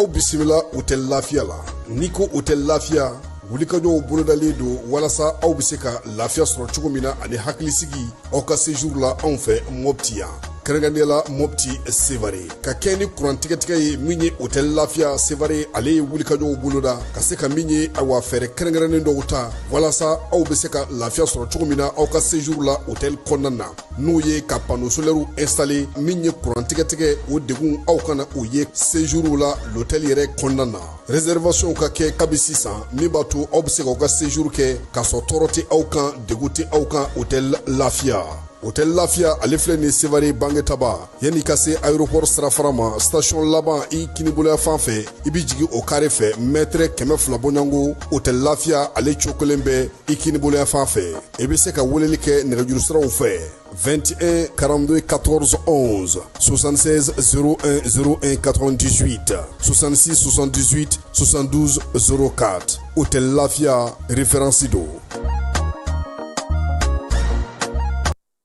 aw bisimila Hôtel Lafiya la. N'i ko Hôtel Lafiya, wulikajɔw bolodalen don walasa aw bɛ se ka lafiya sɔrɔ cogo min na ani hakilisigi aw ka séjour la anw fɛ Mopti yan. Kɛrɛnkɛrɛnnenya la Mopti Sevare ka kɛ ni kurantigɛtigɛ ye min ye Hôtel Lafiya Sevare ale ye wulikajɔw boloda ka se ka min ye awa fɛɛrɛ kɛrɛnkɛrɛnnen dɔw ta walasa aw bɛ se ka lafiya sɔrɔ cogo min na aw ka séjour la hôtel kɔnɔna na n'o ye ka panneau solaire installer min ye kurantigɛtigɛ o degun aw kana o ye séjour la l'hôtel yɛrɛ kɔnɔna na. Réservation ka kɛ kabi sisan min b'a to aw bɛ se k'aw ka séjour kɛ k'a sɔrɔ tɔɔrɔ tɛ aw kan degun tɛ aw kan Hôtel Lafiya. Hôtel Lafiya ale filɛ nin Sevare Bangetaba yanni ka se aéroport sirafara ma station laban i kiniboloya fan fɛ i bi jigin o carré fɛ mètre 200 bɔɲango Hôtel Lafiya ale cokolen bɛ i kiniboloya fan fɛ i bɛ se ka weleli kɛ nɛgɛjuru siraw fɛ 21 42 14 11 76 01 01 98 66 78 72 04 Hôtel Lafiya référence do.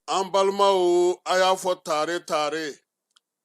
An balimaw a y'a fɔ tare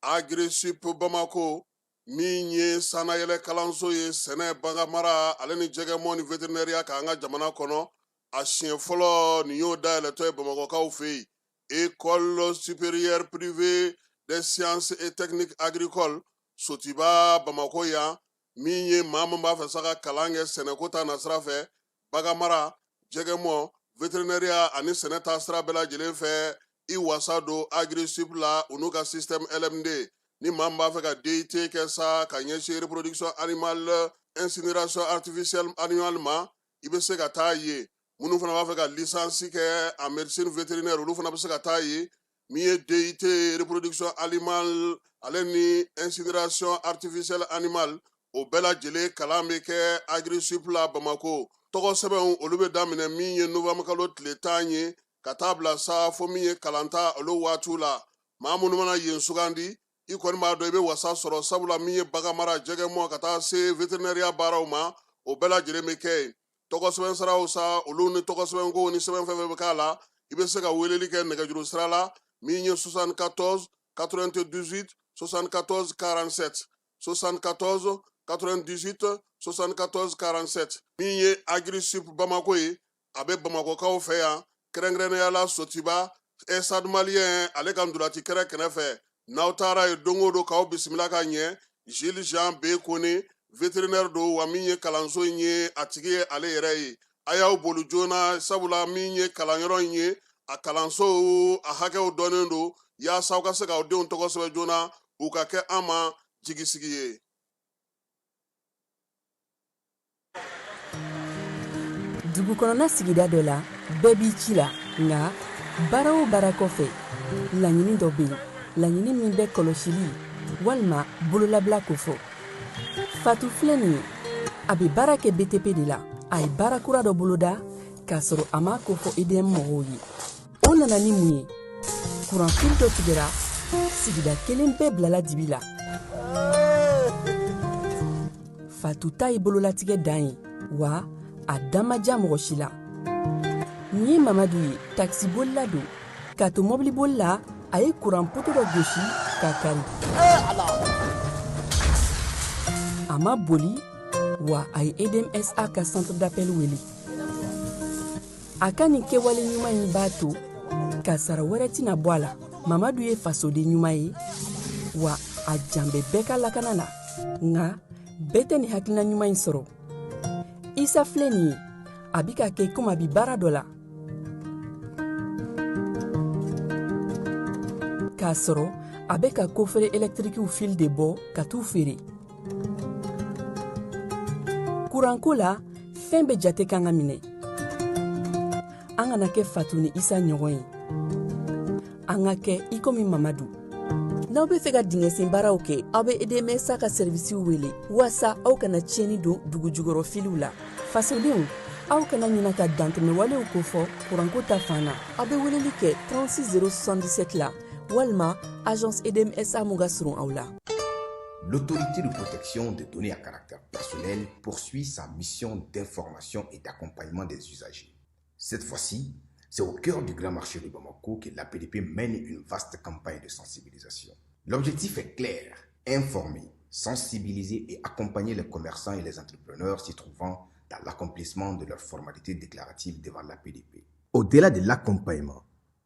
Agri-Sup Bamako min ye sanayɛlɛ kalanso ye sɛnɛ baganmara ale ni jɛgɛmɔ ni vétérinaire k'an ka jamana kɔnɔ a siɲɛ fɔlɔ nin y'o dayɛlɛtɔ ye Bamakɔkaw fɛ yen École supérieure privée des sciences et techniques agricoles Sotiba Bamako yan min ye maa min b'a fɛ sa ka kalan kɛ sɛnɛko ta nasira fɛ baganmara jɛgɛmɔ vétérinaire ani sɛnɛ ta sira bɛɛ lajɛlen fɛ i wasa don Agri-Sup la u n'u ka système LMD ni maa min b'a fɛ ka DUT kɛ sa ka ɲɛsin reproduction animale incinération artificielle animale ma i bɛ se ka taa ye minnu fana b'a fɛ ka licence kɛ en médecine vétérinaire olu fana bɛ se ka taa ye min ye DUT reproduction animale ale ni incinération artificielle animale o bɛɛ lajɛlen kalan bɛ kɛ Agri-Sup la Bamako. Tɔgɔ sɛbɛnw olu bɛ daminɛ min ye novembre kalo tile 10 ye ka taa bila sa fo min ye kalanta olu waatiw la maa minnu mana yen sugandi i kɔni b'a dɔn i bɛ wasa sɔrɔ sabula min ye baganmara jɛgɛmɔ ka taa se vétérinaire baaraw ma o bɛɛ lajɛlen bɛ kɛ yen tɔgɔ sɛbɛn siraw sa olu ni tɔgɔ sɛbɛn ko ni sɛbɛn fɛn fɛn bɛ k'a la i bɛ se ka weleli kɛ nɛgɛjuru sira la min ye 74 98 74 47 74 98 74 47 min ye Agri-Sup Bamako ye a bɛ Bamakokaw fɛ yan kɛrɛnkɛrɛnnenya la Sotiba Stade Malien ale ka ndolati kɛrɛ kɛrɛfɛ n'aw taara ye don o don k'aw bisimila ka ɲɛ Jules Jean B Kone vétérinaire do wa min ye kalanso in ye a tigi ye ale yɛrɛ ye a y'aw boli joona sabula min ye kalanyɔrɔ in ye a kalanso a hakɛw dɔnnen do yaasa aw ka se k'aw denw tɔgɔ sɛbɛn joona u ka kɛ an ma jigisigi ye. Dugu kɔnɔna sigida dɔ la bɛɛ b'i ci la nka baara o baara kɔfɛ laɲini dɔ bɛ yen laɲini min bɛ kɔlɔsili walima bololabila ko fɔ Fatu filɛ nin ye a bɛ baara kɛ BTP de la a ye baara kura dɔ boloda k'a sɔrɔ a ma ko fɔ EDM mɔgɔw ye o nana ni mun ye kuranfili dɔ tigɛra sigida kelen bɛɛ bilala dibi la Fatu ta ye bololatigɛ dan ye wa a damaja mɔgɔ si la nin ye Mamadu ye taxi bolila don k'a to mobili bolila a ye kuran poto dɔ gosi k'a kari a ma boli wa a ye EDMSA ka centre d'appel wele a ka nin kɛwale ɲuman in b'a to ka sara wɛrɛ tɛna bɔ a la Mamadu ye fasoden ɲuman ye wa a jan bɛ bɛɛ ka lakana la nka bɛɛ tɛ nin hakilina ɲuman in sɔrɔ Isa filɛ nin ye a bi ka kɛ komi a bi baara dɔ la k'a sɔrɔ a bɛ ka kofere électrique fil de bɔ ka t'u feere kuranko la fɛn bɛ jate kan ka minɛ an kana kɛ Fatu ni Isa ɲɔgɔn ye an ka kɛ i komi Mamadu n'aw bɛ fɛ ka dingɛsen baaraw kɛ aw bɛ EDMSA ka servisiw wele walasa aw kana tiɲɛni don dugu jukɔrɔ filiw la fasodenw aw kana ɲina ka dantɛmɛwalew kofɔ kuranko ta fan na aw bɛ weleli kɛ 36 077 la walima agence EDMSA mun ka surun aw la. L'autorité de protection des données à caractère personnel poursuit sa mission d'information et d'accompagnement des usagers. Cette fois-ci, c'est au cœur du grand marché de Bamako que l'APDP mène une vaste campagne de sensibilisation. L'objectif est clair, informer, sensibiliser et accompagner les commerçants et les entrepreneurs s'y trouvant dans l'accomplissement de leurs formalités déclaratives devant l'APDP. Au-delà de l'accompagnement,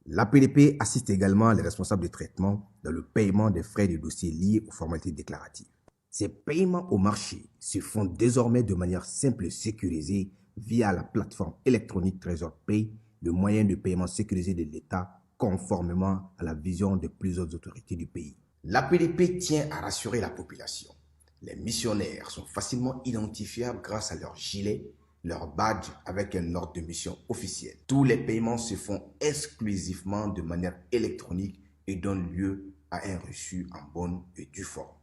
l'APDP assiste également les responsables de traitement dans le paiement des frais de dossier liés aux formalités déclaratives. Ces paiements au marché se font désormais de manière simple et sécurisée via la plateforme électronique Trésor Pay, le moyen de paiement sécurisé de l'État, conformément à la vision de plusieurs autorités du pays. L'APDP tient à rassurer la population. Les missionnaires sont facilement identifiables grâce à leur gilet, leur badge avec un ordre de mission officiel. Tous les paiements se font exclusivement de manière électronique et donnent lieu à un reçu en bonne et due forme.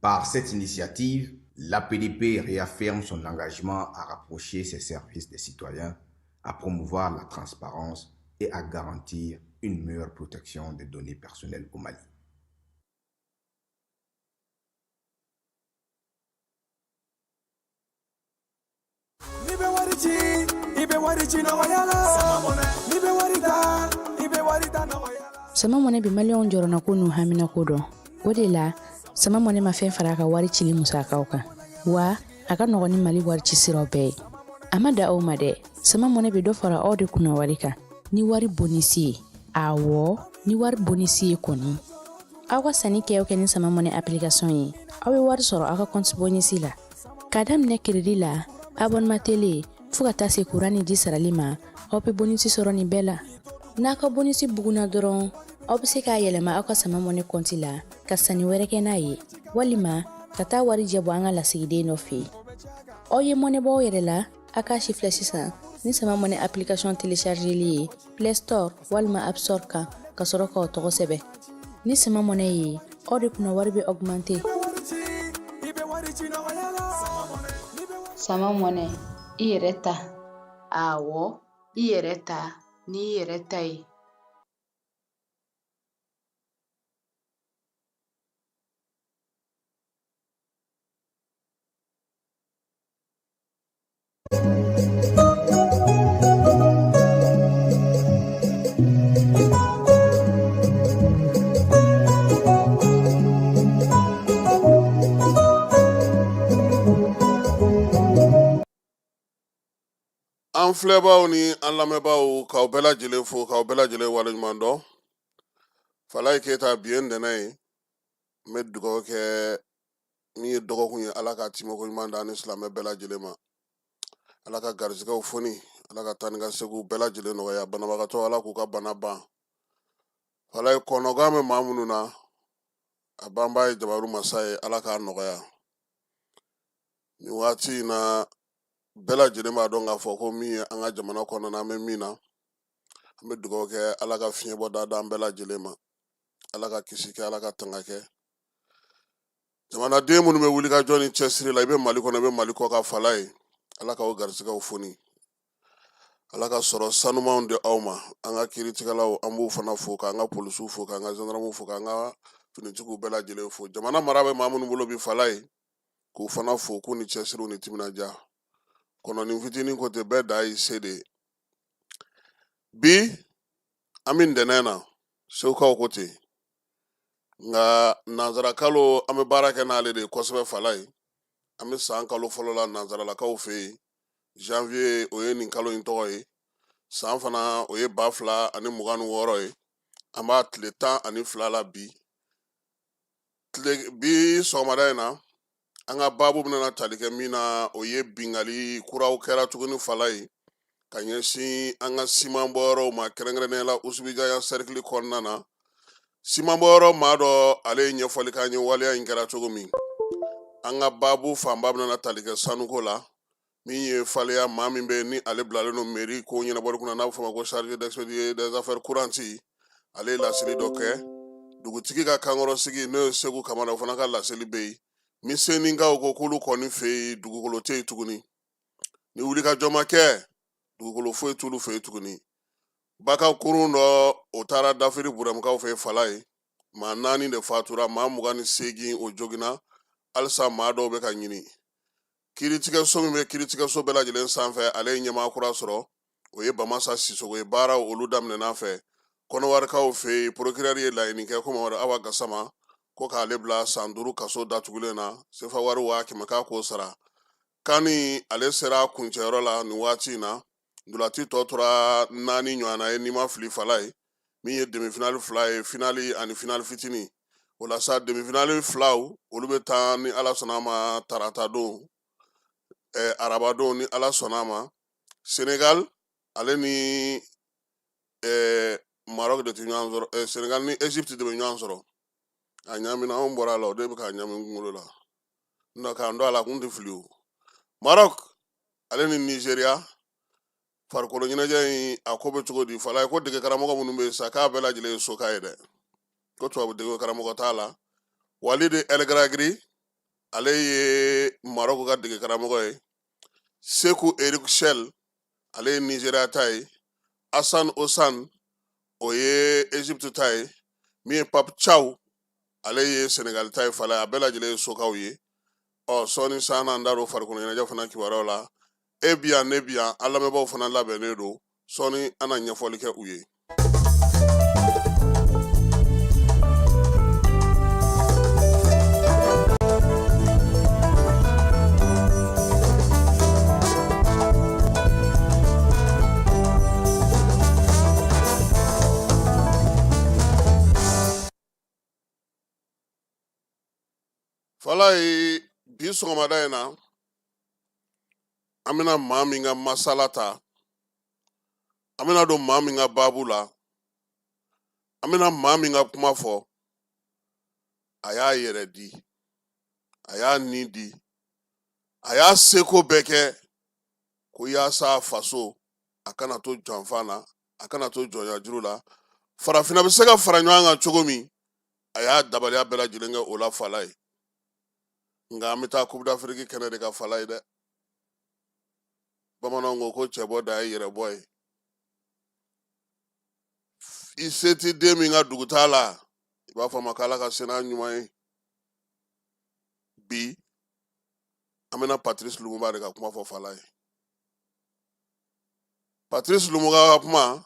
Par cette initiative, l'APDP réaffirme son engagement à rapprocher ses services des citoyens, à promouvoir la transparence et à garantir une meilleure protection des données personnelles au Mali. Sama mɔnɛ bi maliyɛnw jɔrɔna ko n'u hamina ko dɔn. O de la, sama mɔnɛ ma fɛn fara a ka wari cili musakaw kan. Wa, a ka nɔgɔn ni Mali wari ci siraw bɛɛ ye. A ma da aw ma dɛ, sama mɔnɛ bi dɔ fara aw de kunna wari kan. Ni wari bonisi ye. Awɔ, ni wari bonisi ye kɔni. Aw ka sanni kɛ ni sama mɔnɛ application ye. Aw bɛ wari sɔrɔ aw ka compte bonisi la. Ka daminɛ crédit la, abonnement télé, fo ka taa se courant ni ji sarali ma, aw bɛ bonisi sɔrɔ nin bɛɛ la. N'a ka bonisi buguna dɔrɔn, aw bɛ se k'a yɛlɛma aw ka sama mɔnɛ compte la ka sanni wɛrɛ kɛ n'a ye, walima ka taa wari jɛ bɔ an ka lasigiden dɔ fɛ yen. Aw ye mɔnɛ bɔ aw yɛrɛ la, a k'a chiflɛ sisan ni sama mɔnɛ application téléchargeli ye Play Store walima App Store kan ka sɔrɔ k'aw tɔgɔ sɛbɛn. Ni sama mɔnɛ ye, aw de kunna wari bɛ augmenter. Sama mɔnɛ, i yɛrɛ ta. Awɔ, i yɛrɛ ta ni i yɛrɛ ta ye. An filɛbaaw ni an lamɛnbaaw k'aw bɛɛ lajɛlen fo k'aw bɛɛ lajɛlen waleɲuman dɔn. Falaye Keyita bi ye ntɛnɛn ye. N bɛ dugawu kɛ min ye dɔgɔkun ye, Ala ka timoko ɲuman da ni silamɛ bɛɛ lajɛlen ma. Ala ka garizigɛw foni, Ala ka taa ni ka segiw bɛɛ lajɛlen nɔgɔya. Banabagatɔ Ala k'u ka bana ban. Falaye kɔnɔgan bɛ maa minnu na, a banbaa ye Jabaru masa ye, Ala k'a nɔgɔya. Nin waati in na bɛɛ lajɛlen b'a dɔn k'a fɔ ko min ye an ka jamana kɔnɔna an bɛ min na, an bɛ dugawu kɛ Ala ka fiɲɛbɔ da an bɛɛ lajɛlen ma. Ala ka kisi kɛ, Ala ka tanga kɛ. Jamanaden minnu bɛ wuli ka jɔ ni cɛsiri la, i bɛ Mali kɔnɔ, i bɛ Mali kɔ ka Falaye, Ala k'aw garizigɛw foni. Ala ka sɔrɔ sanumanw di aw ma. An ka kiiritigɛlaw an b'u fana fo, k'an ka polisiw fo, k'an ka gendarmew fo, k'an ka finitigiw bɛɛ lajɛlen fo. Jamana mara bɛ maa minnu bolo bi Falaye, k'u fana fo, k'u ni cɛsiriw ni timinadiya. Kɔnɔnin fitinin ko tɛ, bɛɛ da y'i se de ye. Bi an bɛ ntɛnɛn na, Sekukaw ko ten. Nka nanzarakalo an bɛ baara kɛ n'ale de ye kosɛbɛ Falaye. An bɛ san kalo fɔlɔ la nanzaralakaw fɛ yen. Janvier o ye nin kalo in tɔgɔ ye. San fana o ye 2026 ye. An b'a tile 12 la bi. Bi sɔgɔmada in na, an ka baabu bɛna tali kɛ min na, o ye bingali kuraw kɛra tuguni Falaye ka ɲɛsin an ka siman bɔyɔrɔw ma, kɛrɛnkɛrɛnnenya la Usubijaya cercle kɔnɔna na. Siman bɔyɔrɔ maa dɔ ale ye ɲɛfɔli k'an ye waleya in kɛra cogo min. An ka baabu fanba bɛna tali kɛ sanuko la, min ye faleya maa min bɛ ni ale bilalen don mairie ko ɲɛnabɔli kunna, n'a bɛ fɔ ma ko chargé d'expédier des affaires courantes. Ale ye laseli dɔ kɛ. Dugutigi ka kankɔrɔsigi n'o ye Segu Kamara, o fana ka laseli bɛ yen. Misɛnninkaw ko k'olu kɔni fɛ yen dugukolo tɛ yen tuguni. Ni wulikajɔ ma kɛ, dugukolo foyi t'olu fɛ yen tuguni. Baka kurun dɔ o taara Dafiri Burɛmukaw fɛ yen Falaye. Maa 4 de fatura, maa 28 o joginna. Halisa maa dɔw bɛ ka ɲini. Kiiritigɛso min bɛ kiiritigɛso bɛɛ lajɛlen sanfɛ, ale ye ɲɛmaa kura sɔrɔ. O ye Bamasa Sisoko ye. Baaraw olu daminɛna fɛ. Kɔnɔwarikaw fɛ yen, procureur ye laɲini kɛ ko Mamadu Awa Gasama ko k'ale bila san 5 kaso datugulen na sefa wari 100 k'a k'o sara kani ale sera kuncɛyɔrɔ la nin waati in na ndulati tɔ tora 4 ɲɔgɔnna ye n'i ma fili fala ye min ye demi-finale 2 ye finali ani finali fitini o la sa demi-finale 2 olu bɛ taa ni ala sɔnna ma tarata don araba don ni ala sɔnna ma Senegal ale ni Maroc de tɛ ɲɔgɔn sɔrɔ Senegal ni Egypte de bɛ ɲɔgɔn sɔrɔ a ɲamina anw bɔra a la o de bɛ ka ɲami kunkolo la n'o k'an dɔn a la kun tɛ fili o Maroc ale ni Nigeria farikolo ɲɛnajɛ in a ko bɛ cogo di fala ye ko dege karamɔgɔ minnu bɛ yen sa k'a bɛɛ lajɛlen ye soka ye dɛ ko tubabu dege karamɔgɔ t'a la Walid El Gragri ale ye Maroc ka dege karamɔgɔ ye Sekou Eric Shell ale ye Nigeria ta ye Hassan Osan o ye Egypte ta ye min ye Pape Thiaw ale ye Senegal ta ye fala a bɛɛ lajɛlen ye sokaw ye sɔɔni san n'an dar'o farikolo ɲɛnajɛ fana kibaruyaw la e bi yan ne bi yan an lamɛnbaaw fana labɛnnen don sɔɔni an na ɲɛfɔli kɛ u ye fala ye bi sɔgɔmada in na an bɛna maa min ka masala ta an bɛna don maa min ka baabu la an bɛna maa min ka kuma fɔ a y'a yɛrɛ di a y'a nin di a y'a seko bɛɛ kɛ ko yaasa faso a kana to janfa na a kana to jɔnyajuru la farafinna bɛ se ka fara ɲɔgɔn kan cogo min a y'a dabaliya bɛɛ lajɛlen kɛ o la fala ye nka an bɛ taa Coupe d'Afrique kɛnɛ de ka fala ye dɛ bamananw ko cɛ bɔ da ye yɛrɛ bɔ ye i se tɛ den min ka dugu t'a la i b'a fɔ a ma k'ala ka se n'a ɲuman ye bi an bɛna Patrice Lumumba de ka kuma fɔ fala ye Patrice Lumumba ka kuma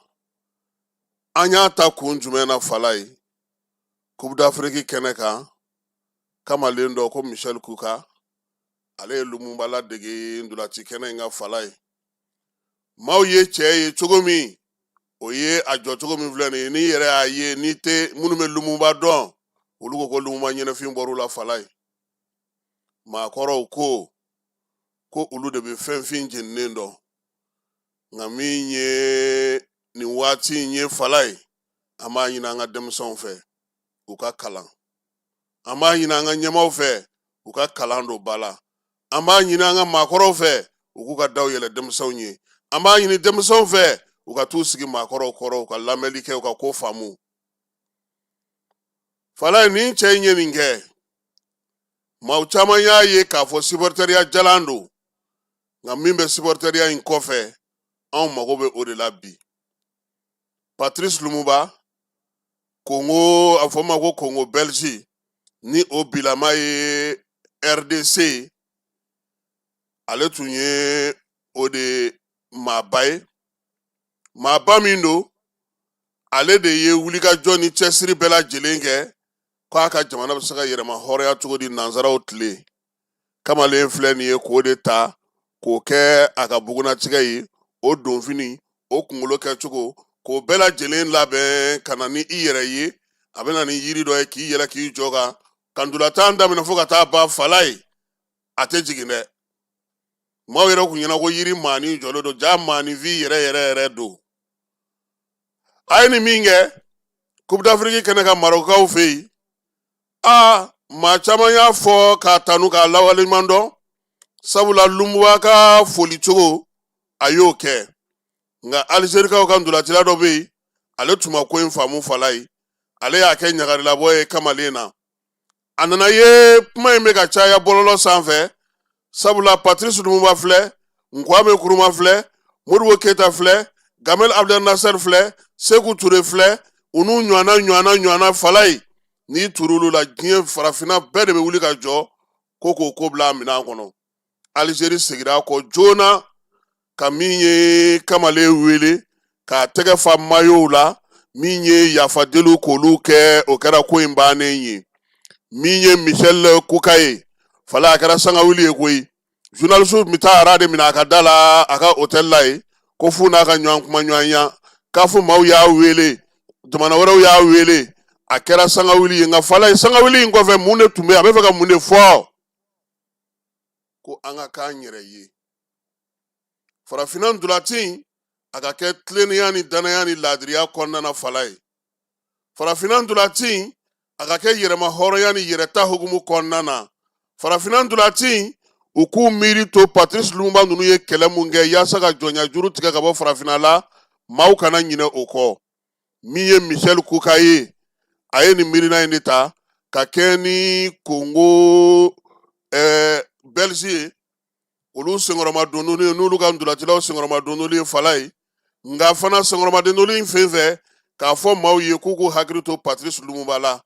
an y'a ta kun jumɛn na fala ye Coupe d'Afrique kɛnɛ kan kamalen dɔ ko Michel Kuka ale ye Lumumba ladege ndulati kɛnɛ in ka fala ye maaw ye cɛ ye cogo min o ye a jɔ cogo min filɛ nin ye n'i yɛrɛ y'a ye n'i tɛ minnu bɛ Lumumba dɔn olu ko ko Lumumba ɲɛnafin bɔr'u la fala ye maakɔrɔw ko olu de bɛ fɛnfin jeninen dɔn nka min ye nin waati in ye fala ye an b'a ɲini an ka denmisɛnw fɛ u ka kalan an b'a ɲini an ka ɲɛmaaw fɛ u ka kalan don ba la an b'a ɲini an ka maakɔrɔw fɛ u k'u ka daw yɛlɛ denmisɛnw ye an b'a ɲini denmisɛnw fɛ u ka t'u sigi maakɔrɔw kɔrɔ u ka lamɛnli kɛ u ka ko faamu fala ye nin cɛ in ye nin kɛ maaw caman y'a ye k'a fɔ supporteriya jalan don nka min bɛ supporteriya in kɔfɛ anw mago bɛ o de la bi Patrice Lumumba Congo a fɔ ma ko Congo Belge ni o bilama ye RDC ale tun ye o de maaba ye maaba min don ale de ye wulikajɔ ni cɛsiri bɛɛ lajɛlen kɛ k'a ka jamana bɛ se ka yɛlɛma hɔrɔnya cogo di nanzaraw tile kamalen filɛ nin ye k'o de ta k'o kɛ a ka bugunatigɛ ye o donfini o kunkolo kɛcogo k'o bɛɛ lajɛlen labɛn ka na ni i yɛrɛ ye a bɛ na ni yiri dɔ ye k'i yɛlɛ k'i jɔ kan kandolantan daminɛ fo ka taa ban fala ye a tɛ jigin dɛ maaw yɛrɛ kun ɲɛna ko yiri maani jɔlen don ja maanifin yɛrɛ don a ye nin min kɛ Coupe d'Afrique kɛnɛ ka Marocains fɛ yen maa caman y'a fɔ k'a tanu k'a lawaleɲuman dɔn sabula Lumumba ka foli cogo a y'o kɛ nka Alizerikaw ka ndolatila dɔ bɛ yen ale tun ma ko in faamu fala ye ale y'a kɛ ɲagarilabɔ ye kamalen na a nana ye kuma in bɛ ka caya bɔlɔlɔ sanfɛ sabula Patrice Lumumba filɛ Nkwame Nkrumah filɛ Modibo Keita filɛ Gamal Abdel Nasser filɛ Sekou Touré filɛ u n'u ɲɔgɔnna fala ye n'i turulu la diɲɛ farafinna bɛɛ de bɛ wuli ka jɔ ko k'o ko bila a minɛn kɔnɔ Algérie segira kɔ joona ka min ye kamalen wele k'a tɛgɛ fa mayow la min ye yafadeliw k'olu kɛ o kɛra ko in bannen ye min ye Michel Kuka ye fala a kɛra sanga wuli ye koyi journaliste mi taa arade mina a ka da la a ka hôtel la ye ko fu n'a ka ɲɔgɔn kuma ɲɔgɔn ya k'a fɔ maaw y'a wele jamana wɛrɛw y'a wele a kɛra sanga wuli ye nka fala ye sanga wuli in kɔfɛ mun de tun bɛ a bɛ fɛ ka mun de fɔ ko an ka k'an yɛrɛ ye farafinna ndolanci a ka kɛ tilennenya ni danaya ni laadiriya kɔnɔna fala ye farafinna ndolanci a ka kɛ yɛrɛma hɔrɔnya ni yɛrɛta hukumu kɔnɔna na farafinna ndolanci u k'u miiri to Patrice Lumumba ninnu ye kɛlɛ mun kɛ yaasa ka jɔnya juru tigɛ ka bɔ farafinna la maaw kana ɲinɛ o kɔ min ye Michel Kuka ye a ye nin miirina in de ta ka kɛ ni Congo Belge ye olu senkɔrɔma dondoli ye n'olu ka ndolancilaw senkɔrɔma dondoli ye fala ye nka fana senkɔrɔma dondoli in fɛn fɛ k'a fɔ maaw ye k'u k'u hakili to Patrice Lumumba la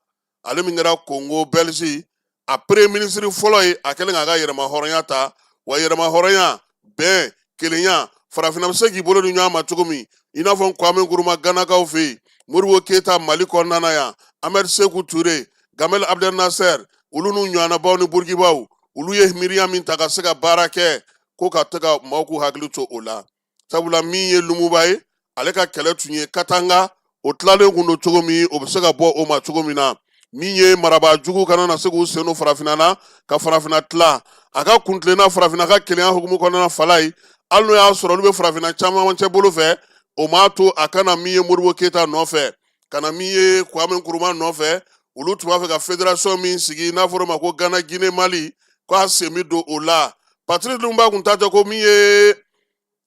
ale min kɛra Congo Belge a premier ministre fɔlɔ ye a kɛlen k'a ka yɛrɛma hɔrɔnya ta wa yɛrɛma hɔrɔnya bɛn kelenya farafinna bɛ se k'i bolo di ɲɔgɔn ma cogo min i n'a fɔ Kwame Nkrumah Ganakaw fɛ yen Modibo Keyita Mali kɔnɔna na yan Ahmed Sékou Touré Gamal Abdel Nasser olu n'u ɲɔgɔnnabaw ni Bourguibaw olu ye miiriya min ta ka se ka baara kɛ ko ka tɛ ka maaw k'u hakili to o la sabula min ye Lumumba ye ale ka kɛlɛ tun ye Katanga o tilalen kun don cogo min o bɛ se ka bɔ o ma cogo min na min ye marabaa jugu kana na se k'u sen don farafinna na ka farafinna tila a ka kuntilenna farafinna ka kelenya hukumu kɔnɔna fala ye hali n'o y'a sɔrɔ olu bɛ farafinna caman cɛ bolo fɛ o m'a to a kana min ye Modibo Keyita nɔfɛ kana min ye Kwame Nkrumah nɔfɛ olu tun b'a fɛ ka fédération min sigi n'a fɔra o ma ko Ghana Guinée Mali k'a sen bɛ don o la Patrice Lumumba kun t'a jɔ ko min ye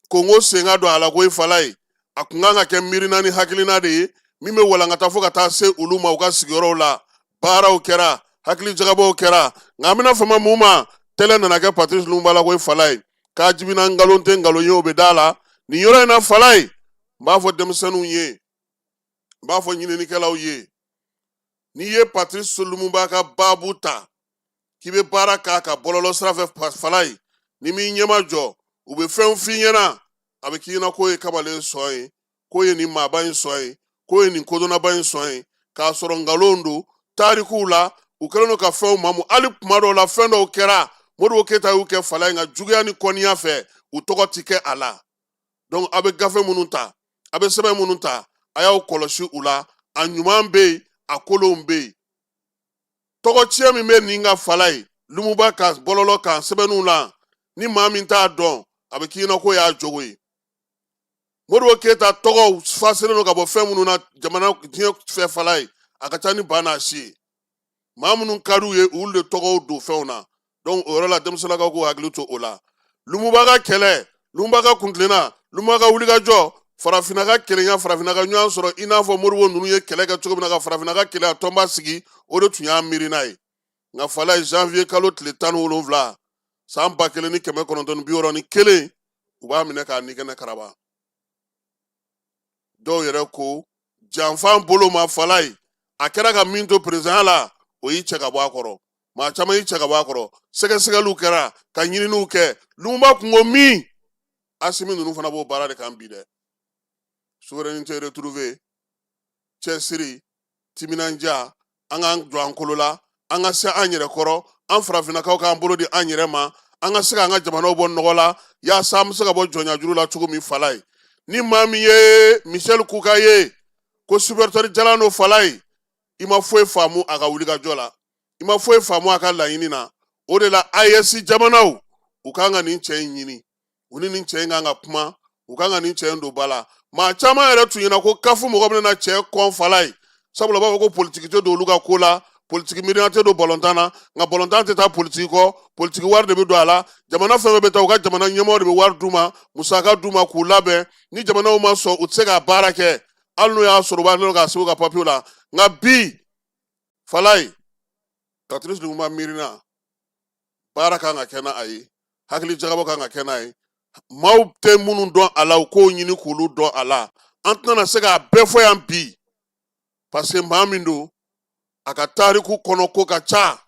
Congo sen ka don a la ko ye fala ye a kun kan ka kɛ miirina ni hakilina de ye min bɛ walankata fo ka taa se olu ma u ka sigiyɔrɔw la baaraw kɛra hakili jagabaw kɛra nka an bɛna fama mun ma tɛlɛ nana kɛ Patrice Lumumba la ko ye fala ye k'a jibina nkalon tɛ nkalon ye o bɛ da la nin yɔrɔ in na fala ye n b'a fɔ denmisɛnninw ye n b'a fɔ ɲininikɛlaw ye n'i ye Patrice Lumumba ka baabu ta k'i bɛ baara k'a ka bɔlɔlɔ sira fɛ fala ye ni m'i ɲɛma jɔ u bɛ fɛnw f'i ɲɛna a bɛ k'i ɲɛna k'o ye kamalen sɔn ye k'o ye nin maaba in sɔn ye k'o ye nin kodɔnnaba in sɔn ye k'a sɔrɔ nkalon don tarikuw la u kɛlen don ka fɛnw mamu hali kuma dɔw la fɛn dɔw kɛra Modibo Keyita y'u kɛ fala ye nka juguya ni kɔniya fɛ u tɔgɔ ti kɛ a la donc a bɛ gafe minnu ta a bɛ sɛbɛn minnu ta a y'aw kɔlɔsi u la a ɲuman bɛ yen a kolonw bɛ yen tɔgɔciya min bɛ nin ka fala ye Lumumba ka bɔlɔlɔ kan sɛbɛnninw la ni maa min t'a dɔn a bɛ k'i ɲɛna ko y'a jogo ye Modibo Keyita tɔgɔw fasilen don ka bɔ fɛn minnu na jamana diɲɛ fɛ fala ye a ka ca ni ba n'a si ye maa minnu ka d'u ye olu de tɔgɔw don fɛnw na donc o yɔrɔ la denmisɛnninlakaw k'u hakili to o la Lumumba ka kɛlɛ Lumumba ka kuntilenna Lumumba ka wulikajɔ farafinna ka kelenya farafinna ka ɲɔgɔn sɔrɔ i n'a fɔ Modibo ninnu ye kɛlɛ kɛ cogo min na ka farafinna ka kɛlɛ a tɔnba sigi o de tun y'a miirina ye nka fala ye janvier kalo tile 17 san 1961 u b'a minɛ k'a nikɛnɛ karaba dɔw yɛrɛ ko janfan bolo ma fala ye a kɛra ka min to président la o y'i cɛ ka bɔ a kɔrɔ maa caman y'i cɛ ka bɔ a kɔrɔ sɛgɛsɛgɛliw kɛra ka ɲininiw kɛ Lumumba kun ko min Asimi ninnu fana b'o baara de kan bi dɛ souveraineté retrouvée cɛsiri timinandiya an k'an jɔ an kolo la an ka se an yɛrɛ kɔrɔ an farafinnakaw k'an bolo di an yɛrɛ ma an ka se k'an ka jamanaw bɔ nɔgɔ la yaasa an bɛ se ka bɔ jɔnyajuru la cogo min fala ye ni maa min ye Michel Kuka ye ko Supertori jalan n'o fala ye i ma foyi faamu a ka wulikajɔ la i ma foyi faamu a ka laɲini na o de la AES jamanaw u kan ka nin cɛ in ɲini u ni nin cɛ in kan ka kuma u kan ka nin cɛ in don ba la maa caman yɛrɛ tun ɲɛna ko kafu mɔgɔ min na cɛ kɔn fala ye sabula u b'a fɔ ko politiki tɛ don olu ka ko la politiki miiriya tɛ don bɔlɔntan na nka bɔlɔntan tɛ taa politiki kɔ politiki wari de bɛ don a la jamana fɛn fɛn bɛ taa u ka jamana ɲɛmɔgɔ de bɛ wari d'u ma musaka d'u ma k'u labɛn ni jamanaw ma sɔn u tɛ se ka baara kɛ hali n'o y'a sɔrɔ u b'a k'a sɛbɛn u ka papiyew la nka bi fala ye Patrice Lumumba miirina baara kan ka kɛ n'a ye hakili jagabɔ kan ka kɛ n'a ye maaw tɛ minnu dɔn a la u k'o ɲini k'olu dɔn a la an tɛna se k'a bɛɛ fɔ yan bi parce que maa min don a ka tariku kɔnɔ ko ka ca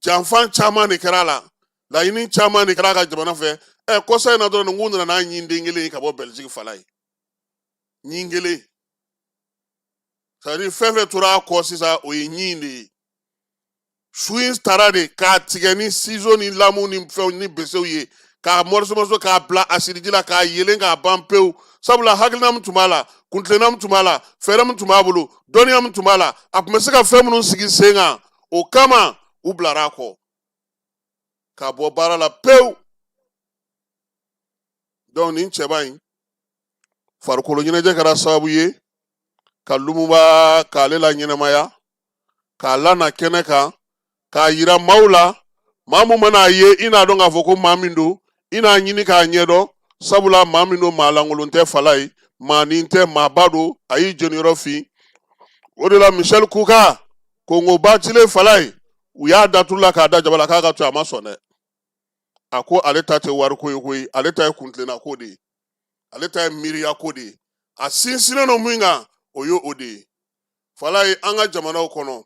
janfan caman de kɛra a la laɲini caman de kɛra a ka jamana fɛ kɔsa in na dɔrɔn n ko nana n'a ɲin den kelen ka bɔ Belgique fala ye ɲin kelen c'est à dire fɛn fɛn tora a kɔ sisan o ye ɲin de ye Suin tara de k'a tigɛ ni ciseau ni lamu ni fɛnw ni besew ye k'a morceau k'a bila asidiji la k'a yelen k'a ban pewu sabula hakilina min tun b'a la kuntilenna min tun b'a la fɛɛrɛ min tun b'a bolo dɔnniya min tun b'a la a tun bɛ se ka fɛn minnu sigi sen kan o kama u bilara a kɔ k'a bɔ baara la pewu. Donc nin cɛba in farikolo ɲɛnajɛ kɛra sababu ye ka Lumuba k'ale la ɲɛnamaya k'a lana kɛnɛ kan k'a yira maaw la maa min mana a ye i n'a dɔn k'a fɔ ko maa min don i n'a ɲini k'a ɲɛdɔn sabula maa min don maa lankolon tɛ fala ye maa nin tɛ maaba don a y'i jeniyɔrɔ fin o de la Michel Kuka Kongoba cilen fala ye u y'a daturu la k'a da jaba la k'a ka to a ma sɔn dɛ a ko ale ta tɛ wariko ye koyi ale ta ye kuntilenna ko de ye ale ta ye miiriya ko de ye a sinsinnen don min kan o ye o de ye fala ye an ka jamanaw kɔnɔ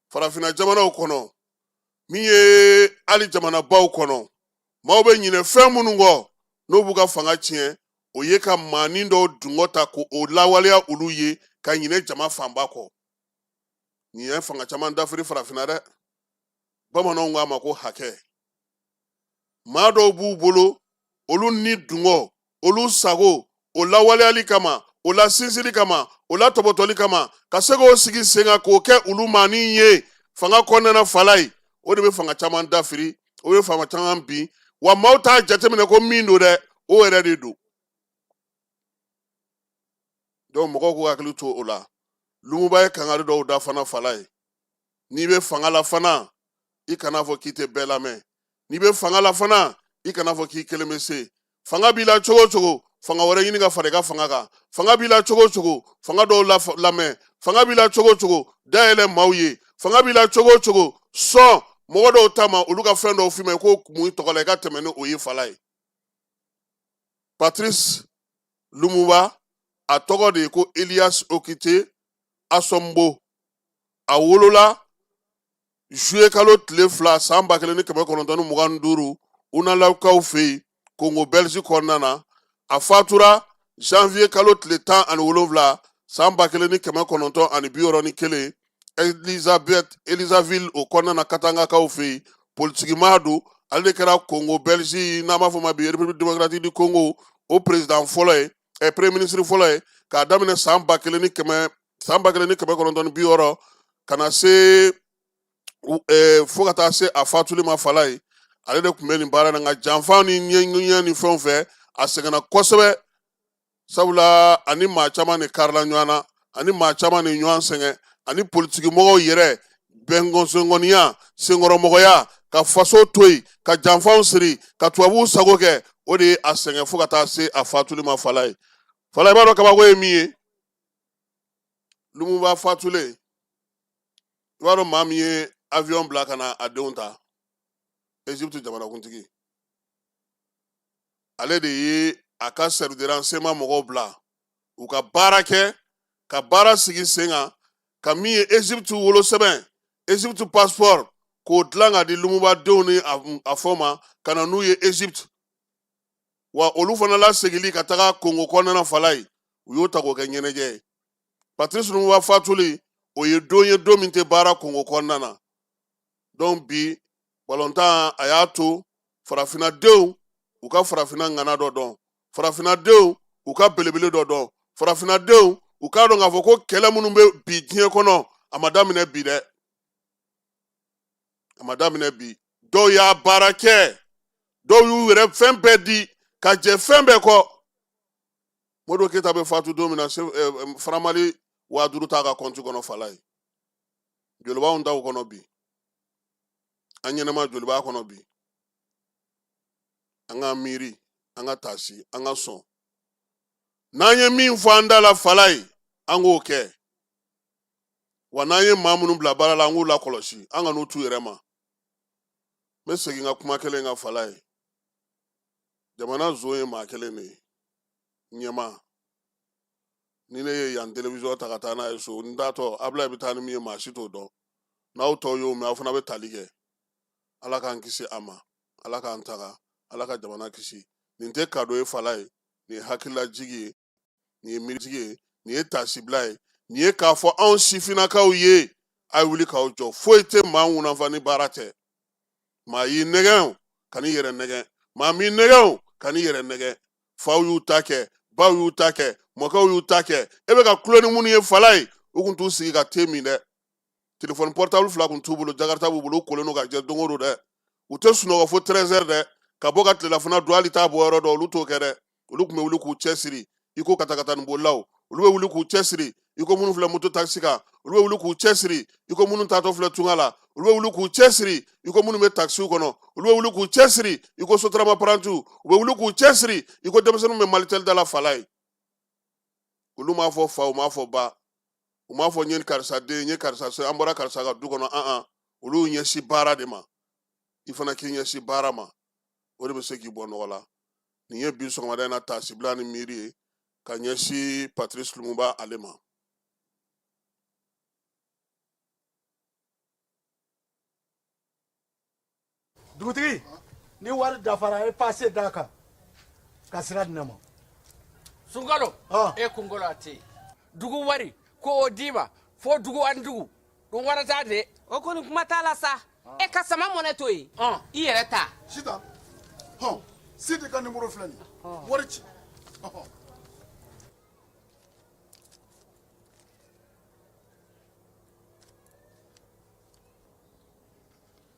farafinna jamanaw kɔnɔ min ye hali jamanabaw kɔnɔ maaw bɛ ɲinɛ fɛn minnu kɔ n'o b'u ka fanga tiɲɛ o ye ka maanin dɔw dungɔ ta k'o lawaleya olu ye ka ɲinɛ jama fanba kɔ nin ye fanga caman dafiri farafinna dɛ bamananw k'a ma ko hakɛ maa dɔw b'u bolo olu ni dungɔ olu sago o lawaleyali kama o la sinsinli kama o la tɔbɔtɔli kama ka se k'o sigi sen kan k'o kɛ olu maanin ye fanga kɔnɔna fala ye o de bɛ fanga caman dafiri o bɛ fanga caman bin wa maaw t'a jateminɛ ko min don dɛ o yɛrɛ de don donc mɔgɔw k'u hakili to o la Lumuba ye kangari dɔw da fana fala ye n'i bɛ fanga la fana i kana fɔ k'i tɛ bɛɛ lamɛn n'i bɛ fanga la fana i kana fɔ k'i kelen bɛ se fanga b'i la cogo o cogo fanga wɛrɛ ɲini ka fara i ka fanga kan fanga b'i la cogo o cogo fanga dɔw lamɛn fanga b'i la cogo o cogo dayɛlɛ maaw ye fanga b'i la cogo o cogo sɔn mɔgɔ dɔw ta ma olu ka fɛn dɔw f'i ma ko mun i tɔgɔ la i ka tɛmɛ ni o ye fala ye Patrice Lumuba a tɔgɔ de ye ko Elias Okite Asombo a wolola juillet kalo tile 2 san 1925 Unalakaw fɛ yen Congo Belgique kɔnɔna na a fatura janvier kalo tile 17 san 1961 Elisaville o kɔnɔna na Katangakaw fɛ yen politikimaa don ale de kɛra Congo Belgique n'an b'a fɔ ma bi République démocratique du Congo o président fɔlɔ ye premier ministre fɔlɔ ye k'a daminɛ san 1960 ka na se fo ka taa se a fatuli ma fala ye ale de tun bɛ nin baara in nka janfa ni ɲɛ ni fɛnw fɛ a sɛgɛnna kosɛbɛ sabula ani maa caman de karila ɲɔgɔn na ani maa caman de ɲɔgɔn sɛgɛn ani politigimɔgɔw yɛrɛ bɛnkɔnsɔngɔniya senkɔrɔmɔgɔya ka faso to yen ka janfanw siri ka tubabuw sago kɛ o de ye a sɛgɛn fo ka taa se a fatuli ma fala ye fala i b'a dɔn kabako ye min ye Lumuba fatulen i b'a dɔn maa min ye avion bila ka na a denw ta Egypte jamanakuntigi ale de ye a ka service de renseignement mɔgɔw bila u ka baara kɛ ka baara sigi sen kan ka min ye Egypte wolosɛbɛn Egypte passeport k'o dilan ka di Lumuba denw ni a fɔ ma ka na n'u ye Egypte wa olu fana lasegili ka taga Congo kɔnɔna fala ye u y'o ta k'o kɛ ɲɛnajɛ ye Patrice Lumuba fatuli o ye don min tɛ baara Congo kɔnɔna na donc bi balontan a y'a to farafinnadenw u ka farafinna ŋana dɔ dɔn farafinnadenw u ka belebele dɔ dɔn farafinnadenw u k'a dɔn k'a fɔ ko kɛlɛ minnu bɛ bi diɲɛ kɔnɔ a ma daminɛ bi dɛ a ma daminɛ bi dɔw y'a baara kɛ dɔw y'u yɛrɛ fɛn bɛɛ di ka jɛ fɛn bɛɛ kɔ Modibo Keyita bɛ fatu don min na faramali 5000 t'a ka kɔnti kɔnɔ fala ye jolibaw taw kɔnɔ bi an ɲɛnɛma joli b'a kɔnɔ bi an ka miiri an ka taasi an ka sɔn n'an ye min fɔ an da la fala ye an k'o kɛ wa n'an ye maa minnu bila baara la an k'u lakɔlɔsi an ka n'u t'u yɛrɛ ma n bɛ segin ka kuma kelen ka fala ye jamana zon ye maa kelen de ye ɲɛma ni ne ye yan télévision ta ka taa n'a ye so n t'a tɔ Ablaye bɛ taa ni min ye maa si t'o dɔn n'aw tɔw y'o mɛn aw fana bɛ tali kɛ ala k'an kisi a ma ala k'an taga ala ka jamana kisi nin tɛ kado ye fala ye nin ye hakililajigi ye nin ye miiritigi ye nin ye taasibila ye nin ye k'a fɔ anw sifinnakaw ye a wuli k'aw jɔ foyi tɛ maa ŋunanfa ni baara tɛ maa y'i nɛgɛn ka n'i yɛrɛ nɛgɛn maa m'i nɛgɛn ka n'i yɛrɛ nɛgɛn faw y'u ta kɛ baw y'u ta kɛ mɔkɛw y'u ta kɛ e bɛ ka kulo ni minnu ye fala ye u kun t'u sigi ka te min dɛ telefɔni portable 2 kun t'u bolo jakarta b'u bolo u kolen don ka jɛ don o don dɛ u tɛ sunɔgɔ fo 13h dɛ ka bɔ ka tilelafana dun hali t'a bɔ yɔrɔ dɔ olu t'o kɛ dɛ olu tun bɛ wuli k'u cɛsiri i ko katakatani bolilaw olu bɛ wuli k'u cɛsiri i ko minnu filɛ moto taxi kan olu bɛ wuli k'u cɛsiri i ko minnu taatɔ filɛ tunga la olu bɛ wuli k'u cɛsiri i ko minnu bɛ taxiw kɔnɔ olu bɛ wuli k'u cɛsiri i ko sotarama parantiw u bɛ wuli k'u cɛsiri i ko denmisɛnninw bɛ malitel da la fala ye olu m'a fɔ fa u m'a fɔ ba u m'a fɔ n ye karisa den n ye karisa se an bɔra karisa ka du kɔnɔ olu ɲɛsin baara de ma i fana k'i ɲɛsin baara ma o de bɛ se k'i bɔ nɔgɔ la nin ye bi sɔgɔmada in na taasibila ni miiri ye ka ɲɛsin Patrice Lumumba ale ma. dugutigi ni wari dafara e passe d'a kan ka sira di ne ma. Sunkalo e kunkolo a tɛ yen dugu wari ko o d'i ma fo dugu ani dugu dun wari t'a de. o kɔni kuma t'a la sa e ka sama mɔnɛ to yen i yɛrɛ ta. Sitan Sidi ka numéro filɛ nin wari ci.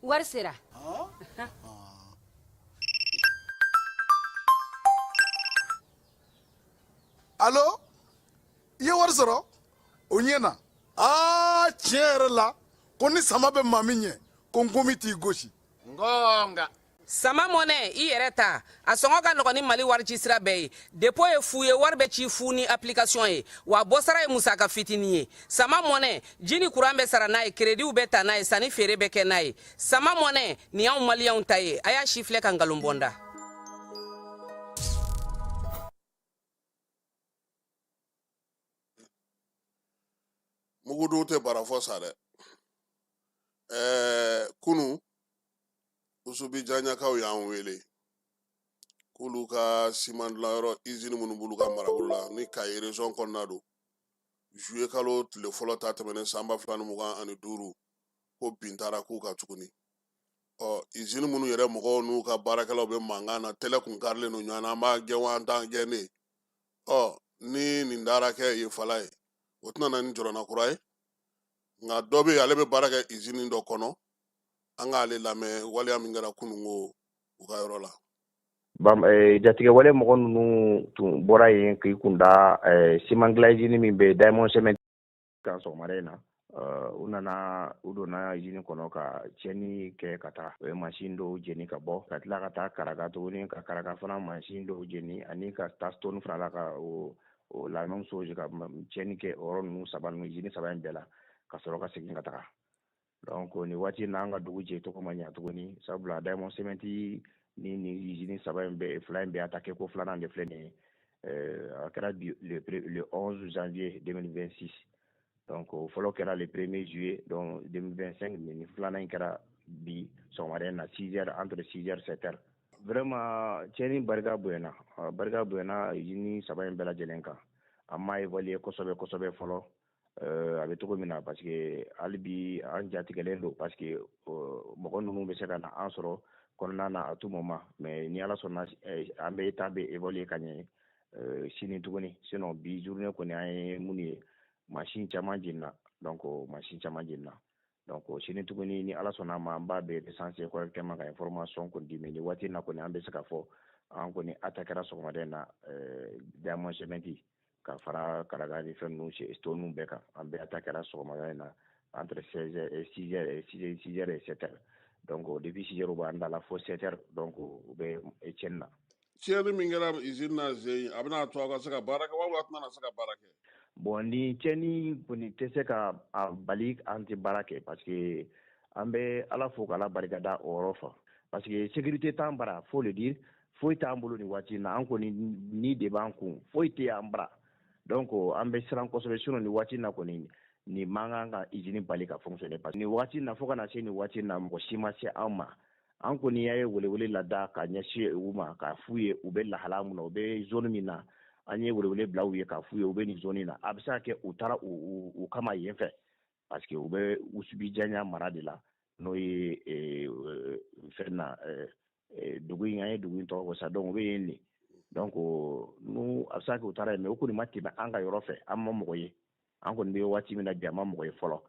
wari sera. Allo i ye wari sɔrɔ o ɲɛna tiɲɛ yɛrɛ la ko ni sama bɛ maa min ɲɛ ko nkomi t'i gosi. ngonga sama mɔnɛ i yɛrɛ ta a sɔngɔ ka nɔgɔn ni mali wari ci sira bɛɛ ye depo ye fu ye wari bɛ ci fu ni application ye wa bɔsara ye musaka fitinin ye sama mɔnɛ ji ni kuran bɛ sara n'a ye krediw bɛ ta n'a ye sanni feere bɛ kɛ n'a ye sama mɔnɛ nin y'anw maliyɛnw ta ye a y'a si filɛ ka nkalon bɔnda. mugudu tɛ bara fɔ sa dɛ kunu usubi janɲakaw y'an wele k'olu ka siman dilanyɔrɔ usine minnu b'olu ka marabolo la ni Kayi région kɔnɔna don juillet kalo tile fɔlɔ ta tɛmɛnen san 2025 ko bin taara k'u ka tuguni usine minnu yɛrɛ mɔgɔw n'u ka baarakɛlaw bɛ mankan na tɛlɛ kun karilen don ɲɔgɔn na an b'a gɛn wa an t'an gɛn ne ni nin dara kɛ ye fala ye o tɛna na ni jɔrɔna kura ye nka dɔ bɛ yen ale bɛ baara kɛ usine dɔ kɔnɔ an k'ale lamɛn waleya min kɛra kunungo u ka yɔrɔ la. jatigɛ wale mɔgɔ ninnu tun bɔra yen k'i kun da ciment dilan usine min bɛ Diamond Cement kan sɔgɔmada in na u donna usine kɔnɔ ka tiɲɛni kɛ ka taa o ye mansin dɔw jeni ka bɔ ka tila ka taa karaka tuguni ka karaka fana mansin dɔw jeni ani ka taa stone fana la ka o la même chose ka tiɲɛni kɛ o yɔrɔ ninnu saba ninnu usine saba in bɛɛ la ka sɔrɔ ka segin ka taga donc ni waati n'an ka dugu jɛ tɔgɔ ma ɲɛ tuguni sabula Diamond Cement ni usine saba in bɛɛ fila in bɛɛ attaqué ko filanan de filɛ nin ye a kɛra le 11 janvier 2026 donc fɔlɔ kɛra le 1er juillet donc 2025 ni filanan in kɛra bi sɔgɔmada in na 6h entre 6h 7h vraiment tiɲɛni barika bonyana usine saba in bɛɛ lajɛlen kan an m'a évaluer kosɛbɛ kosɛbɛ fɔlɔ a bɛ cogo min na parce que hali bi an jatigɛlen don parce que mɔgɔ ninnu bɛ se ka na an sɔrɔ kɔnɔna na à tout moment mais ni ala sɔnna an bɛ taa bɛ évaluer ka ɲɛ sini tuguni sinon bi journée kɔni an ye mun ye machine caman jenina donc sini tuguni ni ala sɔnna ma an b'a bɛɛ recenser correctement ka information kɔni di mais ni waati in na kɔni an bɛ se ka fɔ an kɔni attaquera sɔgɔmada in na Diamond Cement ka fara karaka ni fɛn ninnu stone bɛɛ kan an bɛ attaquera sɔgɔmada in na entre 6h et 7h donc depuis 6h b'an da la fo 7h donc u bɛ tiɲɛni na. tiɲɛni min kɛra usine na Zeyi a bɛna to aw ka se ka baara kɛ walima a tɛna se ka baara kɛ. bon ni tiɲɛni kɔni tɛ se ka a bali an tɛ baara kɛ parce que an bɛ ala fo k'ala barikada o yɔrɔ fɔ parce que sécurité t'an bara faut le dire foyi t'an bolo ni waati in na an kɔni ni de b'an kun foyi tɛ an bara donc an bɛ siran kosɛbɛ sinon ni waati in na kɔni ni man kan ka usine bali ka fonctionner parce que ni waati in na fo ka na se ni waati in na mɔgɔ si ma se an ma an kɔni y'a ye welewele lada ka ɲɛsin u ma k'a f'u ye u bɛ lahala min na u bɛ zone min na an ye welewele bila u ye k'a f'u ye u bɛ nin zone in na a bɛ se ka kɛ u taara u kama yen fɛ parce que u bɛ usubijanya mara de la n'o ye fɛn na dugu in an ye dugu in tɔgɔ fɔ sa donc u bɛ yen de donc n'u a bɛ se ka kɛ u taara yen mais u kɔni ma tɛmɛ an ka yɔrɔ fɛ an ma mɔgɔ ye an kɔni bɛ waati min na bi an ma mɔgɔ ye fɔlɔ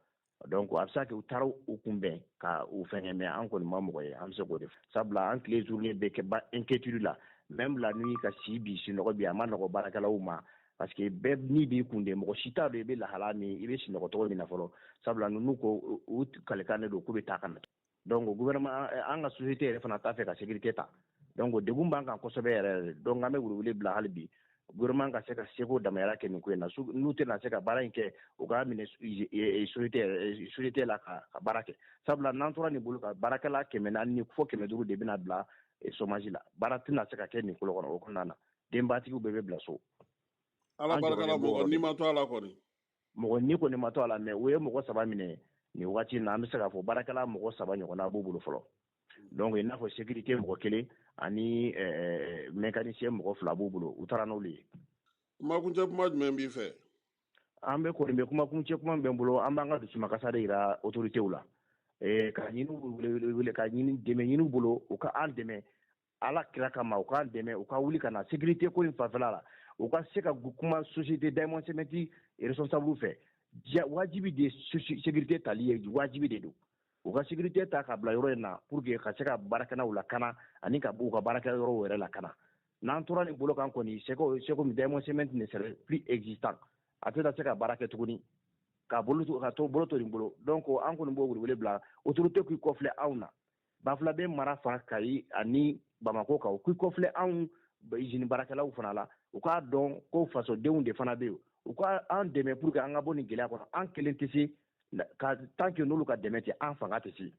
donc a bɛ se ka kɛ u taara u kunbɛn ka u fɛngɛ mais an kɔni ma mɔgɔ ye an bɛ se k'o de fɔ sabula an tile journée bɛ kɛ inquiétude la même la nuit ka si bi sunɔgɔ bi a ma nɔgɔ baarakɛlaw ma parce que bɛɛ ni b'i kun de mɔgɔ si t'a dɔn i bɛ lahala min i bɛ sunɔgɔ cogo min na fɔlɔ sabula ninnu ko u kalikan de don k'u bɛ taa ka na donc gouvernement an ka société yɛrɛ fana t'a fɛ ka sécurité ta donc degun b'an kan kosɛbɛ yɛrɛ donc an bɛ wele bila hali bi gouvernement ka se ka seko damayira kɛ nin ko in na n'u tɛna se ka baara in kɛ u k'a minɛ société la ka baara kɛ sabula n'an tora nin bolo ka baarakɛla 400 fo 500 de bɛna bila chômage la baara tɛna se ka kɛ nin kolo kɔnɔ o kɔnɔna na denbatigiw bɛɛ bɛ bila so ala barakala mɔgɔ ni ma to a la kɔni mɔgɔ ni kɔni ma to a la mais o ye mɔgɔ 3 minɛ nin waati in na an bɛ se k'a fɔ baarakɛla mɔgɔ 3 ɲɔgɔnna b'u bolo fɔlɔ donc i n'a fɔ sécurité mɔgɔ 1 ani mécanicien mɔgɔ 2 b'u bolo u taara n'olu ye kumakuncɛ kuma jumɛn b'i fɛ an bɛ kɔni bɛ kumakuncɛ kuma bɛ n bolo an b'an ka dusumakasa de yira autoritéw la ka ɲini wele ka ɲini dɛmɛ ɲini bolo u ka an dɛmɛ ala kira kama u k'an dɛmɛ u ka wuli ka na sécurité ko in fanfɛla la u ka se ka kuma société Diamond Cement responsable fɛ wajibi de sécurité tali ye wajibi de don u ka sécurité ta ka bila yɔrɔ in na pour que ka se ka baarakɛlaw lakana ani ka u ka baarakɛ yɔrɔ wɛrɛ lakana n'an tora nin bolo kan kɔni c'est comme Diamond Cement ne serait plus existant a tɛ se ka baara kɛ tuguni ka to bolo to nin bolo donc an kɔni b'o wele bila autorité k'i kɔfilɛ anw na Bafulabe mara fa Kayi ani Bamako kan u k'i kɔfilɛ anw usine baarakɛlaw fana la u k'a dɔn ko fasodenw de fana bɛ yen u ka an dɛmɛ pour que an ka bɔ nin gɛlɛya kɔnɔ an kelen tɛ se tant que n'olu ka dɛmɛ tɛ an fanga tɛ se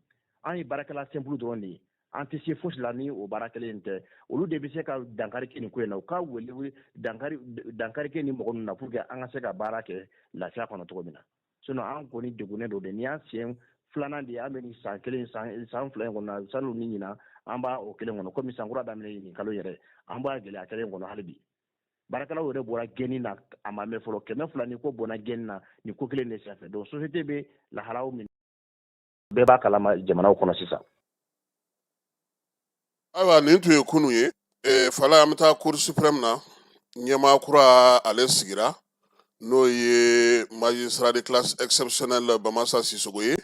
an ye baarakɛla simple dɔrɔn de ye an tɛ se fosi la ni o baara kelen in tɛ olu de bɛ se ka dankari kɛ nin ko in na u ka wele dankari kɛ ni mɔgɔ ninnu na pour que an ka se ka baara kɛ lafiya kɔnɔ cogo min na sinon an kɔni degunnen don de ni y'an sen filanan de ye an bɛ nin san 1 san 2 in kɔnɔ sani ni ɲinan an b'a o kelen kɔnɔ komi san kura daminɛ nin kalo yɛrɛ an b'a gɛlɛya kelen kɔnɔ hali bi baarakɛlaw yɛrɛ bɔra gɛnni na a ma mɛn fɔlɔ 200 ni ko bɔnna gɛnni na nin ko kelen de senfɛ donc société bɛ lahalaw min bɛɛ b'a kalama jamanaw kɔnɔ sisan ayiwa nin tun ye kunu ye fala an bɛ taa cour suprême na ɲɛmaa kura ale sigira n'o ye magistrat de classe exceptionnelle Bamasa Sissogo ye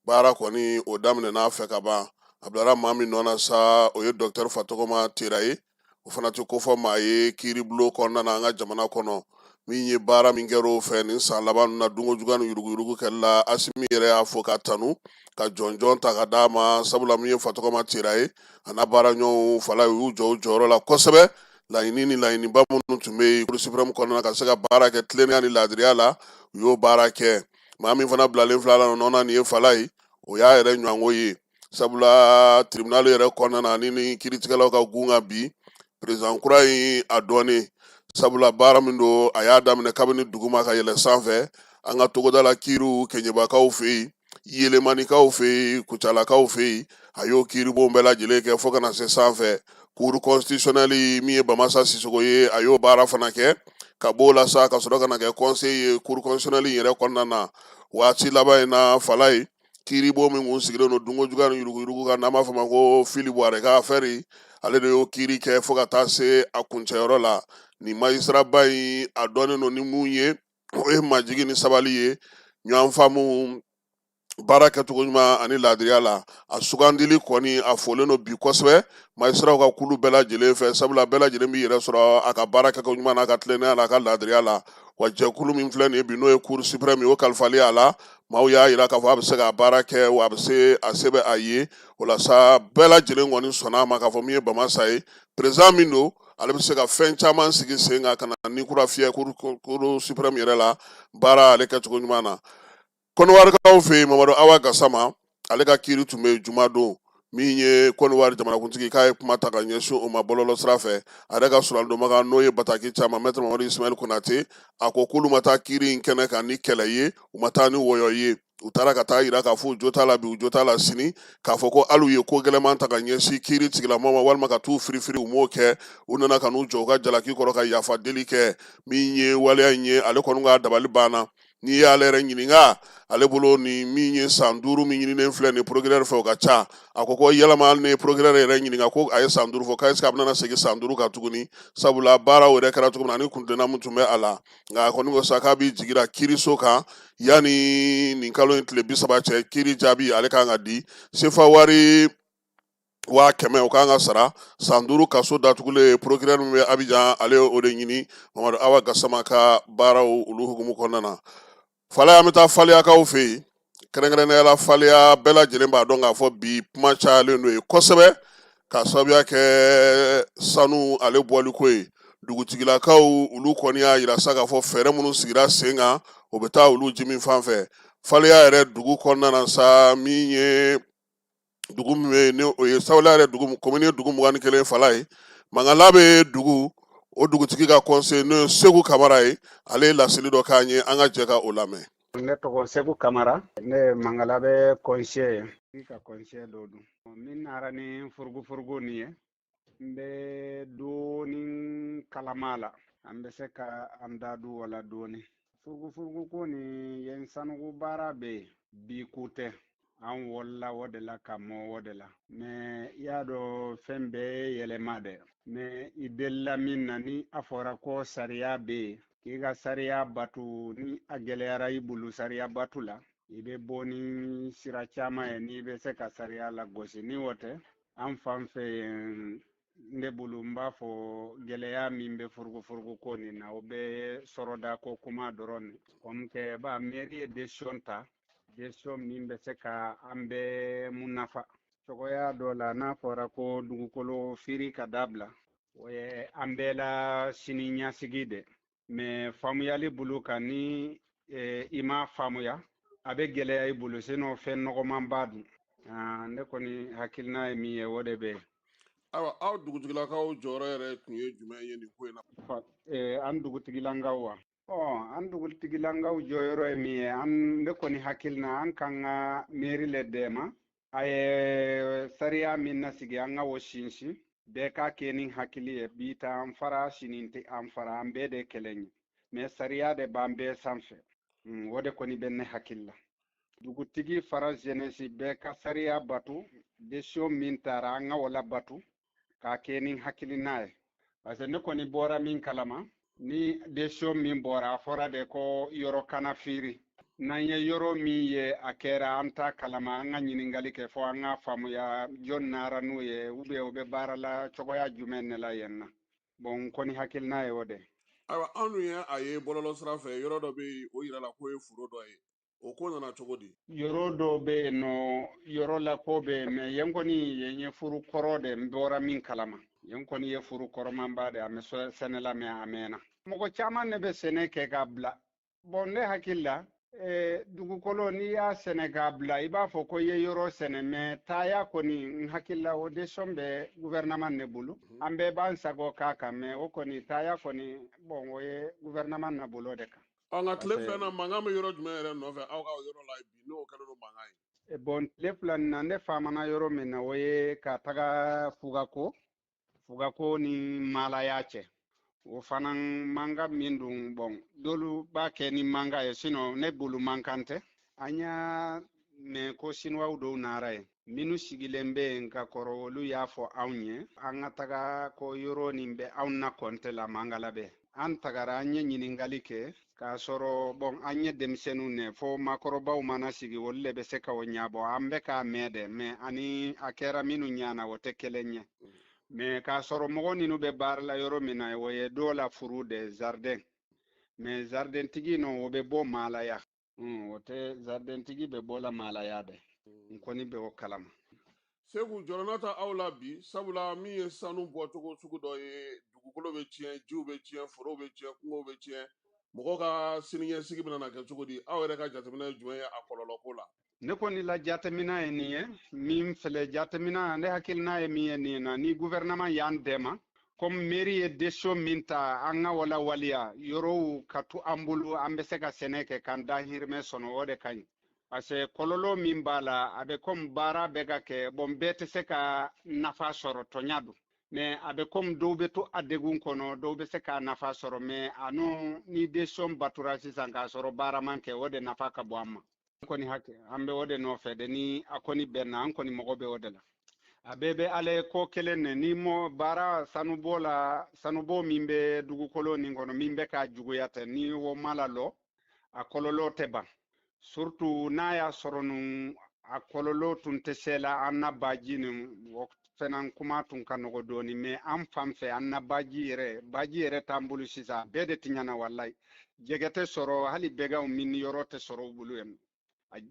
baara kɔni o daminɛna fɛ ka ban a bilara maa min nɔ na sa o ye docteur Fatɔgɔma Tera ye o fana tɛ ko fɔ maa ye kiiribulon kɔnɔna na an ka jamana kɔnɔ min ye baara min kɛra o fɛ nin san laban na dungo juguya ni yuruguyurugu kɛli la Asimi yɛrɛ y'a fɔ ka tanu ka jɔnjɔn ta ka d'a ma sabula min ye Fatɔgɔma Tera ye a n'a baara ɲɔgɔnw fala u y'u jɔ u jɔyɔrɔ la kosɛbɛ laɲini ni laɲiniba minnu tun bɛ yen cour suprême kɔnɔna ka se ka baara kɛ tilennenya ni laadiriya la u y'o baara kɛ maa min fana bilalen filɛ la nɔ na nin ye fala ye o y'a yɛrɛ ɲɔgɔnko ye sabula tribunal yɛrɛ kɔnɔna na ni kiiritigɛlaw ka gun ka bi président kura in a dɔɔnin sabula baara min don a y'a daminɛ kabini duguma ka yɛlɛ sanfɛ an ka togodala kiiriw kɛɲɛbakaw fɛ yen yɛlɛmanikaw fɛ yen kucalakaw fɛ yen a y'o kiiribon bɛɛ lajɛlen kɛ fo ka na se sanfɛ cour constitutionnelle min ye Bamasa Sissogo ye a y'o baara fana kɛ ka b'o la sa ka sɔrɔ ka na kɛ conseil ye cour constitutionnelle yɛrɛ kɔnɔna na waati laban in na fala ye kiiribon min kun sigilen don dungo juguya ni yuruguyurugu kan n'an b'a fɔ ma ko Philippe Bouarɛ ka affaire ale de y'o kiiri kɛ fo ka taa se a kuncɛyɔrɔ la ni magistraba in a dɔnnen don ni mun ye o ye majigi ni sabali ye ɲɔgɔn faamu baara kɛcogo ɲuman ani laadiriya la a sugandili kɔni a fɔlen don bi kosɛbɛ magistraw ka kulu bɛɛ lajɛlen fɛ sabula bɛɛ lajɛlen b'i yɛrɛ sɔrɔ a ka baara kɛcogo ɲuman n'a ka tilennenya la a ka laadiriya la wa jɛkulu min filɛ nin ye bi n'o ye cour suprême ye o kalifalen a la maaw y'a yira k'a fɔ a bɛ se ka baara kɛ wa a se bɛ a ye o la sa bɛɛ lajɛlen kɔni sɔnna a ma k'a fɔ min ye Bamasa ye président min don ale bɛ se ka fɛn caman sigi sen kan ka na ni kura fiyɛ cour suprême yɛrɛ la baara ale kɛcogo ɲuman na Kɔnɔwarikaw fɛ yen Mamadu Awa Gasama ale ka kiiri tun bɛ juma don min ye Kɔnɔwari jamanakuntigi k'a ye kuma ta ka ɲɛsin o ma bɔlɔlɔ sira fɛ a yɛrɛ ka suralidonbaga n'o ye bataki caman Maître Mamadu Ismail Konate a ko k'olu ma taa kiiri in kɛnɛ kan ni kɛlɛ ye u ma taa ni wɔyɔ ye u taara ka taa yira k'a fɔ u jo t'a la bi u jo t'a la sini k'a fɔ ko hali u ye ko gɛlɛman ta ka ɲɛsin kiiri tigilamɔgɔw ma walima ka t'u firifiri u m'o kɛ u nana ka n'u jɔ u ka jalaki kɔrɔ ka yafa deli kɛ min ye waleya in ye ale kɔni ka dabali banna n'i y'ale yɛrɛ ɲininga ale bolo ni min ye san 5 min ɲininen filɛ ni procureur fɛ o ka ca a ko ko yɛlɛma hali ni procureur yɛrɛ ɲininga ko a ye san 5 fɔ k'a est-ce que a bɛna segin san 5 kan tuguni sabula baaraw yɛrɛ kɛra cogo min na ani kuntilenna min tun bɛ a la nka a kɔni ko sa k'a b'i jigira kiiriso kan yanni nin kalo in tile 30 cɛ kiiri jaabi ale kan ka di sefa wari 100,000 o kan ka sara san 5 kaso datugulen procureur min bɛ Abidjan ale o de ɲini Mamadu Awa Gasama ka baaraw olu hukumu kɔnɔna na Faleya an bɛ taa Faleyakaw fɛ yen kɛrɛnkɛrɛnnenya la Faleya bɛɛ lajɛlen b'a dɔn k'a fɔ bi kuma cayalen don yen kosɛbɛ ka sababuya kɛ sanu ale bɔli ko ye dugutigilakaw olu kɔni y'a yira sa k'a fɔ fɛɛrɛ minnu sigira sen kan o bɛ taa olu jimi fan fɛ Faleya yɛrɛ dugu kɔnɔna na sa min ye dugu min bɛ ni o ye Sawula yɛrɛ dugu commune dugu 21 Fala ye Mangala bɛ dugu o dugutigi ka conseil n'o ye Segu Kamara ye ale ye laseli dɔ k'an ye an ka jɛ ka o lamɛn. Ne tɔgɔ Segu Kamara ne ye Mangala bɛ conseil ye ka conseil dɔ dun min nara ni furugu nin ye n bɛ dɔɔni kalama la an bɛ se ka an da don wala dɔɔni furugu ko nin ye sanuko baara bɛ yen bi ko tɛ an wolola o de la ka mɔ o de la mais i y'a dɔn fɛn bɛɛ ye yɛlɛma dɛ mais i delila min na ni a fɔra ko sariya bɛ yen k'i ka sariya batu ni a gɛlɛyara i bolo sariya batu la i bɛ bɔ ni sira caman ye n'i bɛ se ka sariya lagosi ni o tɛ an fan fɛ yen ne bolo n b'a fɔ gɛlɛya min bɛ furugu ko nin na o bɛ sɔrɔda ko kuma dɔrɔn comme que ba mairie ye décision ta décision min bɛ se ka an bɛɛ mun nafa cogoya dɔ la n'a fɔra ko dugukolo firi ka dabila o ye an bɛɛ la sini ɲɛsigi de mais faamuyali bolo kan ni i ma faamuya a bɛ gɛlɛya i bolo sinon fɛn nɔgɔman b'a dun ne kɔni hakilina ye min ye o de bɛ ayiwa aw dugutigilakaw jɔyɔrɔ yɛrɛ tun ye jumɛn ye nin ko in na an dugutigilankaw wa an dugutigilankaw jɔyɔrɔ ye min ye ne kɔni hakilina an kan ka mairie le dɛmɛ a ye sariya min nasigi an ka o sinsin bɛɛ k'a kɛ ni hakili ye bi ta an fara sini tɛ an fara an bɛɛ de kelen ye mais sariya de b'an bɛɛ sanfɛ o de kɔni bɛ ne hakili la dugutigi fara jeunesse bɛɛ ka sariya batu décision min taara an ka o la batu k'a kɛ ni hakilina ye parce que ne kɔni bɔra min kalama ni décision min bɔra a fɔra de ko yɔrɔ kana firi n'an ye yɔrɔ min ye a kɛra an ta kalama an ka ɲininkali kɛ fɔ an ka faamuya jɔn nara n'o ye ou bien o bɛ baara la cogoya jumɛn de la yen na bon kɔni hakilina ye o de ayiwa an dun ye a ye bɔlɔlɔ sira fɛ yɔrɔ dɔ bɛ yen o yira la ko ye foro dɔ ye o ko nana cogo di yɔrɔ dɔ bɛ yen nɔ yɔrɔ la ko bɛ yen mais yen kɔni yen ye furu kɔrɔ de n bɔra min kalama yen kɔni ye furu kɔrɔmanba de a bɛ sɛnɛ la mais a mɛnna mɔgɔ caman de bɛ sɛnɛ kɛ k'a bila bon ne hakili la dugukolo n'i y'a sɛnɛ k'a bila i b'a fɔ ko i ye yɔrɔ sɛnɛ mais taaya kɔni n hakili la o décision bɛ gouvernement ne bolo an bɛɛ b'an sago k'a kan mais o kɔni taaya kɔni bon o ye gouvernement na bolo de kan nka tile filanan mankan bɛ yɔrɔ jumɛn yɛrɛ nɔfɛ aw ka yɔrɔ la bi n'o kɛlen don mankan ye bon tile filanin na ne faamana yɔrɔ min na o ye ka taga fugako ni malaya cɛ o fana manga min dun bon dolu b'a kɛ ni manga ye sinon ne bolo mankan tɛ an y'a mɛn ko sinuwaw dɔw nara ye minnu sigilen bɛ yen ka kɔrɔ olu y'a fɔ anw ye an ka taga ko yɔrɔ nin bɛ anw na kɔnte la mangala bɛ an tagara an ye ɲininkali kɛ k'a sɔrɔ bon an ye denmisɛnninw ne fo maakɔrɔbaw mana sigi olu de bɛ se ka o ɲɛbɔ an bɛ k'a mɛn dɛ mais ani a kɛra minnu ɲana o tɛ kelen ye mais k'a sɔrɔ mɔgɔ ninnu bɛ baara la yɔrɔ min na o ye dɔw la furu de jardin mais jardin tigi nɔ o bɛ bɔ maalaya o tɛ jardin tigi bɛ bɔ la maalaya dɛ n kɔni bɛ o kalama Segu jɔrɔna ta aw la bi sabula min ye sanu bɔcogo sugu dɔ ye dugukolo bɛ tiɲɛ jiw bɛ tiɲɛ forow bɛ tiɲɛ kungow bɛ tiɲɛ mɔgɔw ka siniɲɛsigi bɛna kɛ cogo di aw yɛrɛ ka jateminɛ ye jumɛn ye a kɔlɔlɔ ko la ne kɔni la jateminɛ ye nin ye min filɛ jateminɛ ne hakilina ye min ye nin na ni gouvernement y'an dɛmɛ comme mairie ye décision min ta an ka wala waliya yɔrɔw ka to an bolo an bɛ se ka sɛnɛ kɛ k'an dahirimɛ sɔrɔ o de ka ɲi parce que kɔlɔlɔ min b'a la a bɛ comme baara bɛ ka kɛ bon bɛɛ tɛ se ka nafa sɔrɔ tɔɲa don mais abe comme dɔw bɛ to a degun kɔnɔ dɔw bɛ se k'a nafa sɔrɔ mais anu ni décision batura sisan k'a sɔrɔ baara man kɛ o de nafa ka bon an ma an kɔni hakɛ an bɛ o de nɔfɛ de ni a kɔni bɛnna an kɔni mago bɛ o de la a bɛɛ bɛ ale ko kelen ne ni mo baara sanubɔ la sanubɔ min bɛ dugukolo nin kɔnɔ min bɛ ka juguya tɛ ni o ma lalɔ a kɔlɔlɔ tɛ ban surtout n'a y'a sɔrɔ nun a kɔlɔlɔ tun tɛ se la an na baji nin fɛnɛ kuma tun ka nɔgɔ dɔɔni mais an fan fɛ an na baji yɛrɛ t'an bolo sisan bɛɛ de tɛ ɲana wallahi jɛgɛ tɛ sɔrɔ hali bɛgaw min yɔrɔ tɛ sɔrɔ u bolo yan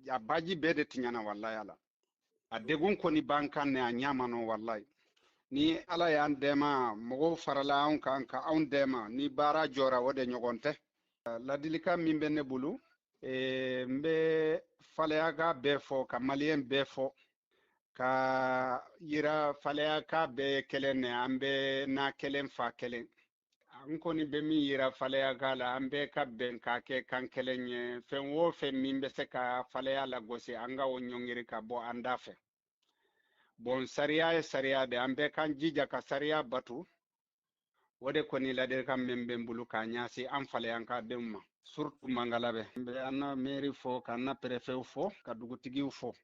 a baji bɛɛ de tɛ ɲana wallahi ala a degun kɔni b'an kan ne a ɲama nɔ wallahi ni ala y'an dɛma mɔgɔw farala anw kan ka anw dɛma ni baara jɔra o de ɲɔgɔn tɛ ladilikan min bɛ ne bolo n bɛ faleyaga bɛɛ fɔ ka maliyɛn bɛɛ fɔ ka yira faleyaka bɛɛ kelen ne an bɛ na kelen fa kelen an kɔni bɛ min yira faleyaka la an bɛɛ ka bɛn ka kɛ kan kelen ye fɛn o fɛn min bɛ se ka faleya lagosi an ka o ɲɔngiri ka bɔ an da fɛ bon sariya ye sariya de an bɛɛ kan jija ka sariya batu o de kɔni ladilikan min bɛ n bolo k'a ɲɛsin an faleyan ka denw ma surtout mangalabɛ n bɛ an na mairie fɔ k'an na préfet fɔ ka dugutigiw fɔ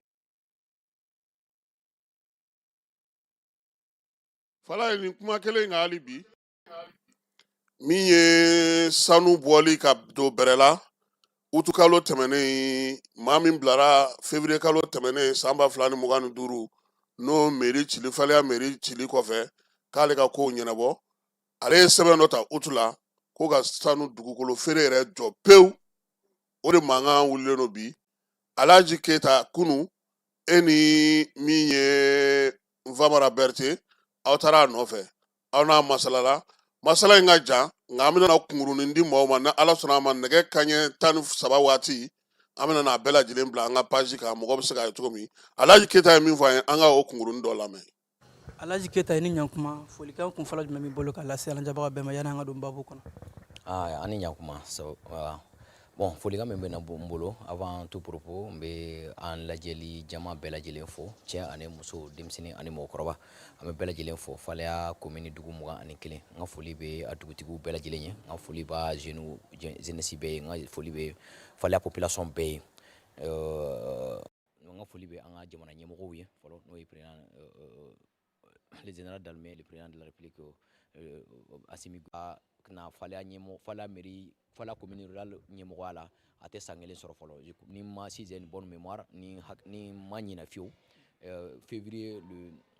fala ye nin kuma kelen ka hali bi min ye sanu bɔli ka don bɛrɛ la utu kalo tɛmɛnen maa min bilara février kalo tɛmɛnen san 2025 n'o mairie cili faleya mairie cili kɔfɛ k'ale ka kow ɲɛnabɔ ale ye sɛbɛn dɔ ta utu la ko ka sanu dugukolo feere yɛrɛ jɔ pewu o de mankan wulilen no bi Alhaji Keyita kunu e ni min ye Nfamara Berete aw taara a nɔfɛ aw n'a masalala masala in ka jan nka an bɛna kunkurunin di mɔgɔw ma ni ala sɔnna a ma nɛgɛ kanɲɛ 13 waati an bɛna n'a bɛɛ lajɛlen bila an ka page kan mɔgɔ bɛ se k'a ye cogo min Alhaji Keyita ye min fɔ an ye an ka o kunkurunin dɔ lamɛn. Alhaji Keyita i ni ɲankuma folikan kun fɔlɔ jumɛn b'i bolo ka lase an jabaga bɛɛ ma yani an ka don babu kɔnɔ. Ani ɲankuma bon folikan min bɛ na n bolo avant tout propos n bɛ an lajɛli jama bɛɛ lajɛlen fo cɛ ani muso denmisɛnnin ani mɔgɔkɔrɔba an bɛ bɛɛ lajɛlen fo faleya commune dugu 21 n ka foli bɛ a dugutigiw bɛɛ lajɛlen ye n ka foli b'a jeunesse bɛɛ ye n ka foli bɛ faleya population bɛɛ ye n ka foli bɛ an ka jamana ɲɛmɔgɔw ye fɔlɔ n'o ye président le général Dalmé le président de la République Assimi na faleya mairie faleya commune rurale ɲɛmɔgɔya la a tɛ san kelen sɔrɔ fɔlɔ ni ma si j'ai une bonne mémoire ni ma ɲina fiyewu février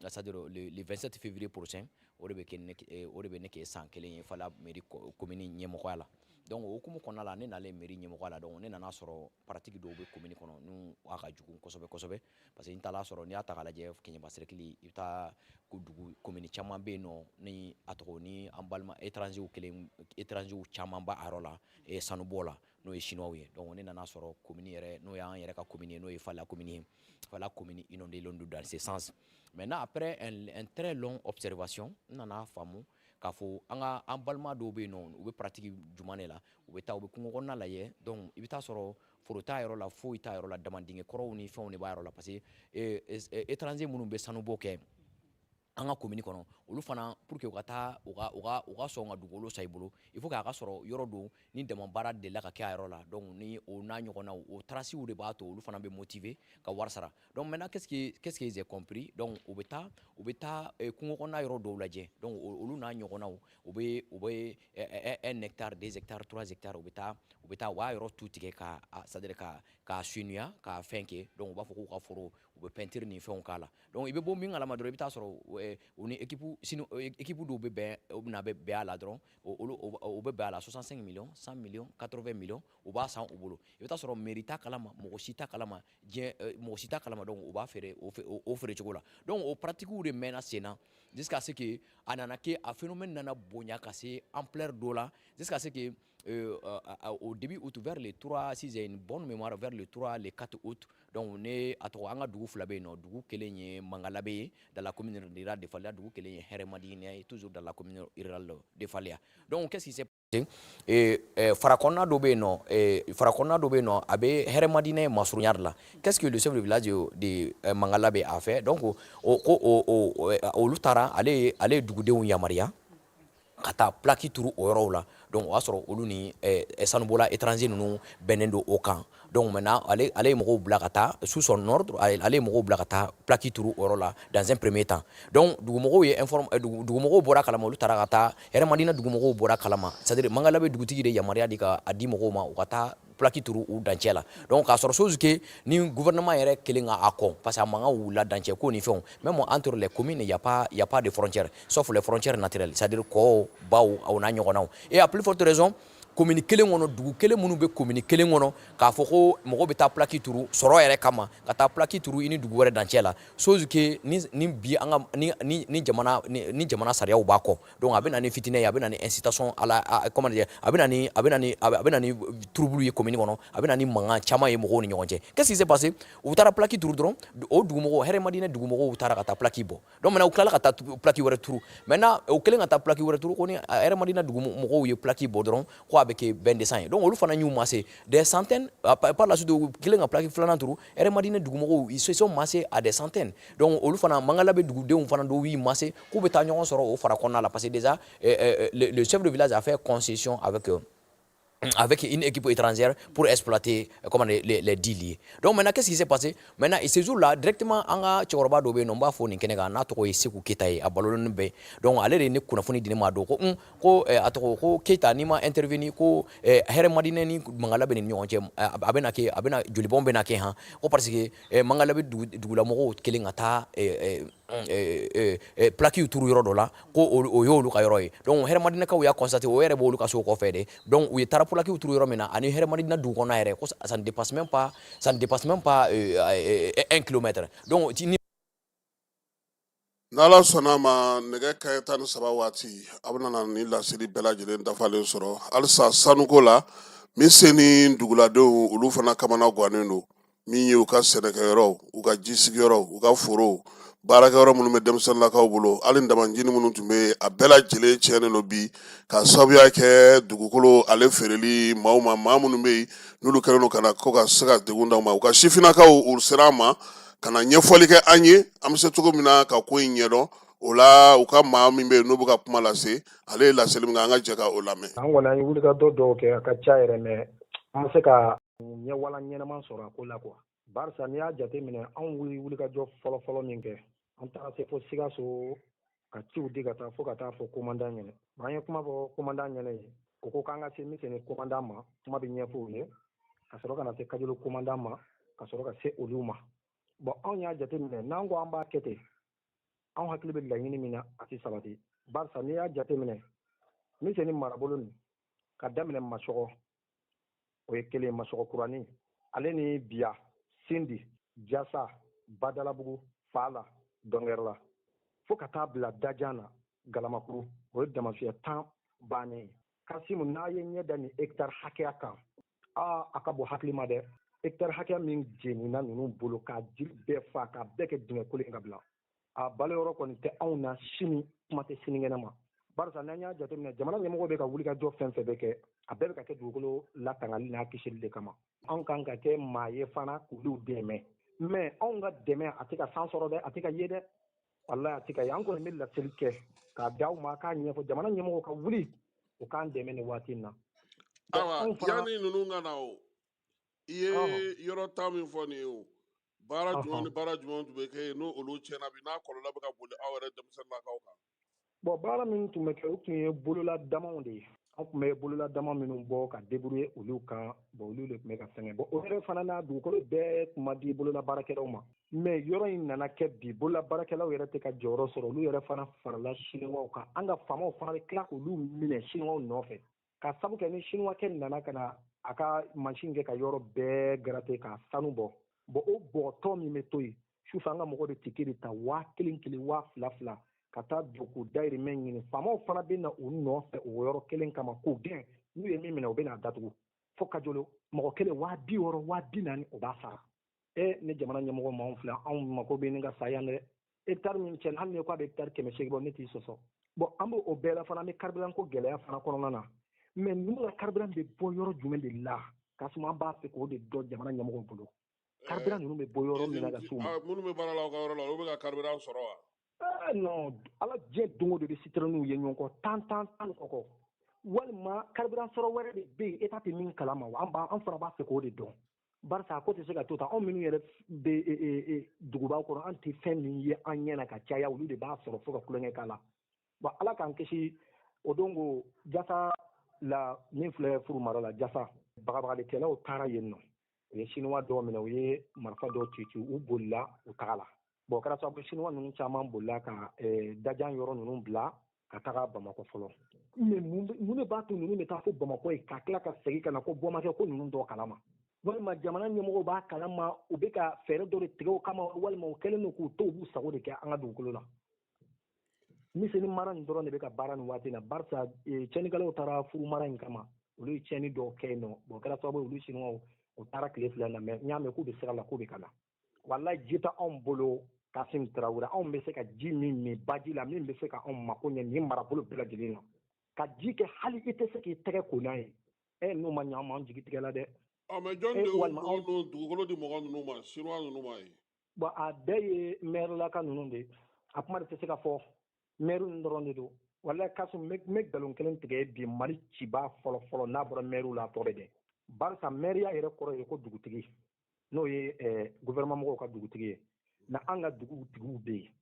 le 27 février prochain o de bɛ ne kɛ san kelen ye faleya mairie commune ɲɛmɔgɔya la donc o hukumu kɔnɔna la ne nalen mairie ɲɛmɔgɔya la donc ne nana sɔrɔ pratique dɔw bɛ commune kɔnɔ n'u a ka jugu kosɛbɛ kosɛbɛ parce que n taala sɔrɔ n'i y'a ta k'a lajɛ Keɲeba cercle i bɛ taa dugu commune caman bɛ yen nɔ ni a tɔgɔ ni an balima étrangers caman b'a yɔrɔ la sanubɔ la n'o ye chinois ye donc ne nana sɔrɔ commune yɛrɛ n'o y'an yɛrɛ ka commune ye n'o ye faleya commune ye faleya commune inondée don dans ce sens maintenant après un très long observation n nana faamu k'a fɔ an balima dɔw bɛ yen nɔ u bɛ pratique jumɛn de la u bɛ taa u bɛ kungo kɔnɔna lajɛ donc i bɛ taa sɔrɔ foro t'a yɔrɔ la foyi t'a yɔrɔ la damandingɛ kɔrɔw ni fɛnw de b'a yɔrɔ la parce que étranger minnu bɛ sanubɔ kɛ an ka commune kɔnɔ olu fana pour que u ka taa u ka sɔn ka dugukolo san i bolo il faut que a ka sɔrɔ yɔrɔ don ni dama baara delila ka kɛ a yɔrɔ la donc ni o n'a ɲɔgɔnnaw o traces de b'a to olu fana bɛ motiver ka wari sara donc maintenant qu'est-ce que j'ai compris donc u bɛ taa kungo kɔnɔna yɔrɔ dɔw lajɛ donc olu n'a ɲɔgɔnnaw u bɛ 1 hectare 2 hectares 3 hectares u bɛ taa u b'a yɔrɔ tu tigɛ c'est-à-dire k'a sunuya k'a fɛn kɛ donc u b'a fɔ k'u ka foro u bɛ peinture ni fɛnw k'a la donc i bɛ bɔ min kalama dɔrɔn i bɛ taa sɔrɔ u ni équipe dɔw bɛ bɛn u bɛna bɛn a la dɔrɔn u bɛ bɛn a la 65 millions 100 millions 80 millions u b'a san u bolo i bɛ taa sɔrɔ mairie t'a kalama mɔgɔ si t'a kalama mɔgɔ si t'a kalama donc u b'a feere o feere cogo la donc o pratiques de mɛnna sen na jusqu'à ce que a nana kɛ a phénomène nana bonya ka se ampleur dɔ la jusqu'à ce que au début août vers le 3 si j'ai une bonne mémoire vers le 3 le 4 août donc ne a tɔgɔ an ka dugu fila bɛ yen nɔ dugu kelen ye Mangala bɛ ye dans la commune rurale de Faleya dugu kelen ye Hɛrɛmadingɛ ye toujours dans la commune rurale de Faleya donc qu'est-ce qui s'est farakonna do be no abe hermadine masurunyarla. Qu'est-ce que le chef de village de Mangalabe a fait? Donc au lutara ale dugudenw yamaria kata plaki turu o yɔrɔw la. Donc o y'a sɔrɔ olu ni sanubola étranger ninnu bɛnnen do o kan. Donc maintenant ale ye mɔgɔw bila ka taa sous son ordre, ale ye mɔgɔw bila ka taa plaki turu o yɔrɔ la dans un premier temps. Donc dugumɔgɔw ye dugumɔgɔw bɔra kalama, olu taara ka taa Hɛrɛmadina dugumɔgɔw bɔra kalama, c'est-à-dire Mangalabe dugutigi de yamaruya di ka a di mɔgɔw ma u ka taa plaki turu u dancɛ la. Donc k'a sɔrɔ chose que ni gouvernement yɛrɛ kelen ka a kɔn parce que a mankan wulila dancɛ ko ni fɛnw, même entre les communes il y a pas de frontières sauf les frontières naturelles, c'est-à-dire kɔw baw o n'a ɲɔgɔnnaw. Et à plus forte raison commune kelen kɔnɔ, dugu kelen minnu bɛ commune kelen kɔnɔ k'a fɔ ko mɔgɔ bɛ taa plaki turu sɔrɔ yɛrɛ kama ka taa plaki turu i ni dugu wɛrɛ dancɛ la, chose que ni bi an ka ni jamana sariyaw b'a kɔ. Donc a bɛ na ni fitinɛ ye, a bɛ na ni incitation à la comment dire, a bɛ na ni trouble ye commune kɔnɔ, a bɛ na ni mankan caman ye mɔgɔw ni ɲɔgɔn cɛ. Qu'est-ce qui s'est passé? U taara plaki turu dɔrɔn o dugumɔgɔw Hɛrɛmadinɛ dugumɔgɔw taara ka taa plaki bɔ. Donc maintenant u tilala ka taa plaki wɛrɛ turu. Maintenant u kelen ka taa plaki wɛrɛ turu ko ni Hɛrɛmadinɛ dugumɔgɔw ye plaki bɔ dɔrɔn ko a bɛ kɛ bɛn de sang ye. Donc olu fana y'u massé des centaines par la suite u kelen ka plaki filanan turu Hɛrɛmadinɛ dugumɔgɔw ils se sont massés à des centaines. Donc olu fana Mangalabe dugudenw fana dɔw y'u massé k'u bɛ taa ɲɔgɔn sɔrɔ o fara kɔnɔna la parce que déjà le chef de village a fait concession avec une équipe étrangère pour exploiter les dits. Donc maintenant, qu'est-ce qui s'est passé? Maintenant, et ces jours-là, directement, anga chokoroba dobe nomba foni kenega na toko Sekou Keita a balolon be. Donc aller ne kunafoni dine ma do ko atoko ko Keita ni ma intervenir ko Hɛrɛmadinɛ ni Mangalabe ni ɲɔgɔn cɛ abena jolibon bena ke han ko parce que Mangalabe dugula mɔgɔw kelen ka taa plaki turu yɔrɔ dɔ la ko o y'olu ka yɔrɔ ye. Donc Hɛrɛmadinɛkaw y'a constaté o yɛrɛ b'olu ka so kɔfɛ de. Donc u ye taara plaki turu yɔrɔ min na ani Hɛrɛmadina dugu kɔnɔna yɛrɛ ko ça ne dépasse même pas 1 kilomètre. Donc n'ala sɔnna ma nɛgɛ kaɲɛ 13 waati a bɛna na ni laseli bɛɛ lajɛlen dafalen sɔrɔ. Halisa sanuko la min se ni duguladenw olu fana kamana gannen don min ye u ka sɛnɛkɛyɔrɔw, u ka jisigiyɔrɔw, u ka forow, baarakɛyɔrɔ minnu bɛ denmisɛnninlakaw bolo, hali damanjini minnu tun bɛ a bɛɛ lajɛlen tiɲɛnen don bi ka sababuya kɛ dugukolo ale feereli maaw ma, maa minnu bɛ yen n'olu kɛlen don ka na ko ka se ka degun d'aw ma. U ka sifinnakaw u sera an ma ka na ɲɛfɔli kɛ an ye, an bɛ se cogo min na ka ko in ɲɛdɔn. O la u ka maa min bɛ yen n'u bɛ ka kuma lase, ale ye laseli min kɛ an ka jɛ ka o lamɛn. An kɔni an ye wulikajɔ dɔw kɛ a ka ca yɛrɛ mais an ma se ka ɲɛwala ɲɛnaman sɔrɔ a ko la quoi. Barisa n'i y'a jateminɛ anw wulikajɔ fɔlɔ min kɛ an taara se fo Sikaso ka ciw di ka taa fo ka taa fɔ commandant ɲɛnɛ. An ye kuma fɔ commandant ɲɛnɛ ye o ko k'an ka se misɛnni commandant ma, kuma bɛ ɲɛfɔ u ye ka sɔrɔ ka na se Kajolo commandant ma ka sɔrɔ ka se olu ma. Bon anw y'a jateminɛ n'an ko an b'a kɛ ten anw hakili bɛ laɲini min na a tɛ sabati. Barisa n'i y'a jateminɛ misɛnni marabolo nin ka daminɛ Masɔgɔ o ye kelen, Masɔgɔ kurani ale ni Biya, Sindi, Jasa, Badalabugu, Fala, Dɔngɛrɛla fo ka taa bila Dajan na Galamakuru o ye damafiyɛ 10 bannen ye. Kasimu n'a ye ɲɛ da ni hectare hakɛya kan a ka bɔ hakili ma dɛ. Hectare hakɛya min jenina ninnu bolo k'a jiri bɛɛ fa k'a bɛɛ kɛ dingɛ kolen ka bila a balo yɔrɔ kɔni tɛ anw na sini kuma tɛ sinikɛnɛ ma. Barisa n'an y'a jateminɛ jamana ɲɛmɔgɔ bɛ ka wulikajɔ fɛn fɛn bɛ kɛ a bɛɛ bɛ ka kɛ dugukolo latangali n'a kisili de kama. Anw kan ka kɛ maa ye fana k'olu dɛmɛ mais anw ka dɛmɛ a tɛ ka san sɔrɔ dɛ, a tɛ ka ye dɛ, walayi a tɛ ka ye. An kɔni bɛ laseli kɛ k'a d'aw ma k'a ɲɛfɔ jamana ɲɛmɔgɔ ka wuli u k'an dɛmɛ nin waati in na. Awa yanni ninnu ka na o i ye yɔrɔ ta min fɔ nin ye o baara jumɛn ni baara jumɛn tun bɛ kɛ yen n'o olu tiɲɛna bi n'a kɔlɔlɔ bɛ ka boli aw yɛrɛ denmisɛnninlakaw kan? Bon baara min tun bɛ kɛ o tun ye bololadamaw de ye. An tun bɛ bololadama minnu bɔ ka débrouiller olu kan bon olu de tun bɛ ka fɛngɛ. Bon o yɛrɛ fana n'a dugukolo bɛɛ tun ma di bololabaarakɛlaw ma mais yɔrɔ in nana kɛ bi bololabaarakɛlaw yɛrɛ tɛ ka jɔyɔrɔ sɔrɔ, olu yɛrɛ fana farala Siniwaw kan. An ka faamaw fana bɛ tila k'olu minɛ Siniwaw nɔfɛ ka sabu kɛ ni Siniwakɛ nana ka na a ka machine kɛ ka yɔrɔ bɛɛ gratter ka sanu bɔ. Bon o bɔgɔtɔ min bɛ to yen sufɛ an ka mɔgɔ de tike de ta 1000 2000 ka taa don k'u dayirimɛ ɲini. Faamaw fana bɛ na u nɔfɛ o yɔrɔ kelen kama k'u gɛn n'u ye min minɛ u bɛ n'a datugu fo Kajolo mɔgɔ kelen 600 400 o b'a sara. Ni jamana ɲɛmɔgɔ m'anw filɛ anw mako bɛ nin ka sa yan dɛ. Hectare min cɛnna hali ni ko a bɛ hectare 800 bɔ ne t'i sɔsɔ. Bon an b'o bɛɛ la fana an bɛ carburant ko gɛlɛya fana kɔnɔna na mais ninnu ka carburant bɛ bɔ yɔrɔ jumɛn de la k'a sɔrɔ an b'a fɛ k'o de dɔn jamana ɲɛmɔgɔw bolo carburant ninnu bɛ bɔ yɔrɔ min na ka s'u ma. minnu bɛ baara la aw ka yɔrɔ la olu bɛ ka carburant sɔrɔ wa. non ala diɲɛ don o don de citronniw ye ɲɔgɔn kɔ tan kɔkɔ walima carburant sɔrɔ wɛrɛ de bɛ yen eta tɛ min kalama wa an fana b'a fɛ k'o de dɔn barisa ko tɛ se ka to tan anw minnu yɛrɛ bɛ dugubaw kɔnɔ an tɛ fɛn min ye an ɲɛna ka caya olu de b'a sɔrɔ fo ka kulonkɛ k'a la bon ala k'an kisi o don ko jasa la min filɛ furu mara la jasa bagabagalikɛlaw taara yen nɔ u ye chinois dɔw minɛ u ye marifa dɔw ci u bolila u taga la bon o kɛra sababu chinois ninnu caman bolila ka dajan yɔrɔ ninnu bila ka taga bamakɔ fɔlɔ mais mun de b'a to ninnu bɛ taa fo bamakɔ ye ka tila ka segin ka na ko bɔ ma kɛ ko ninnu dɔw kalama walima jamana ɲɛmɔgɔw b'a kalama u bɛ ka fɛɛrɛ dɔ de tigɛ o kama walima u kɛlen don k'u to u b'u sago de kɛ an ka dugukolo la miseni mara nin dɔrɔn de bɛ ka baara nin waati na barisa cɛnnikɛlaw taara furu mara in kama olu ye cɛnni dɔw kɛ yen nɔ bon o kɛra sababu olu chinois u taara tile fila na mais n y'a mɛn k'u bɛ sira la k'u bɛ ka na walayi ji tɛ anw bolo Kassim Traoré anw bɛ se ka ji min min baji la min bɛ se ka anw mako ɲɛ nin marabolo bɛɛ lajɛlen na ka ji kɛ hali i tɛ se k'i tɛgɛ ko n'a ye n'o ma ɲɛ an ma an jigi tigɛ la dɛ. mais jɔn de y'o dugukolo di mɔgɔ ninnu ma chinois ninnu ma ye. bon a bɛɛ ye maire laka ninnu de a kuma de tɛ se ka fɔ maire ninnu dɔrɔn de don walayi Kassim n bɛ nkalon kelen tigɛ bi Mali cibaa fɔlɔ n'a bɔra maire la a tɔ bɛ dɛ barisa maire yɛrɛ kɔrɔ ye ko dugutigi n'o ye gouvernement mɔgɔw ka dugutigi ye na an ka dugutigiw bɛ yen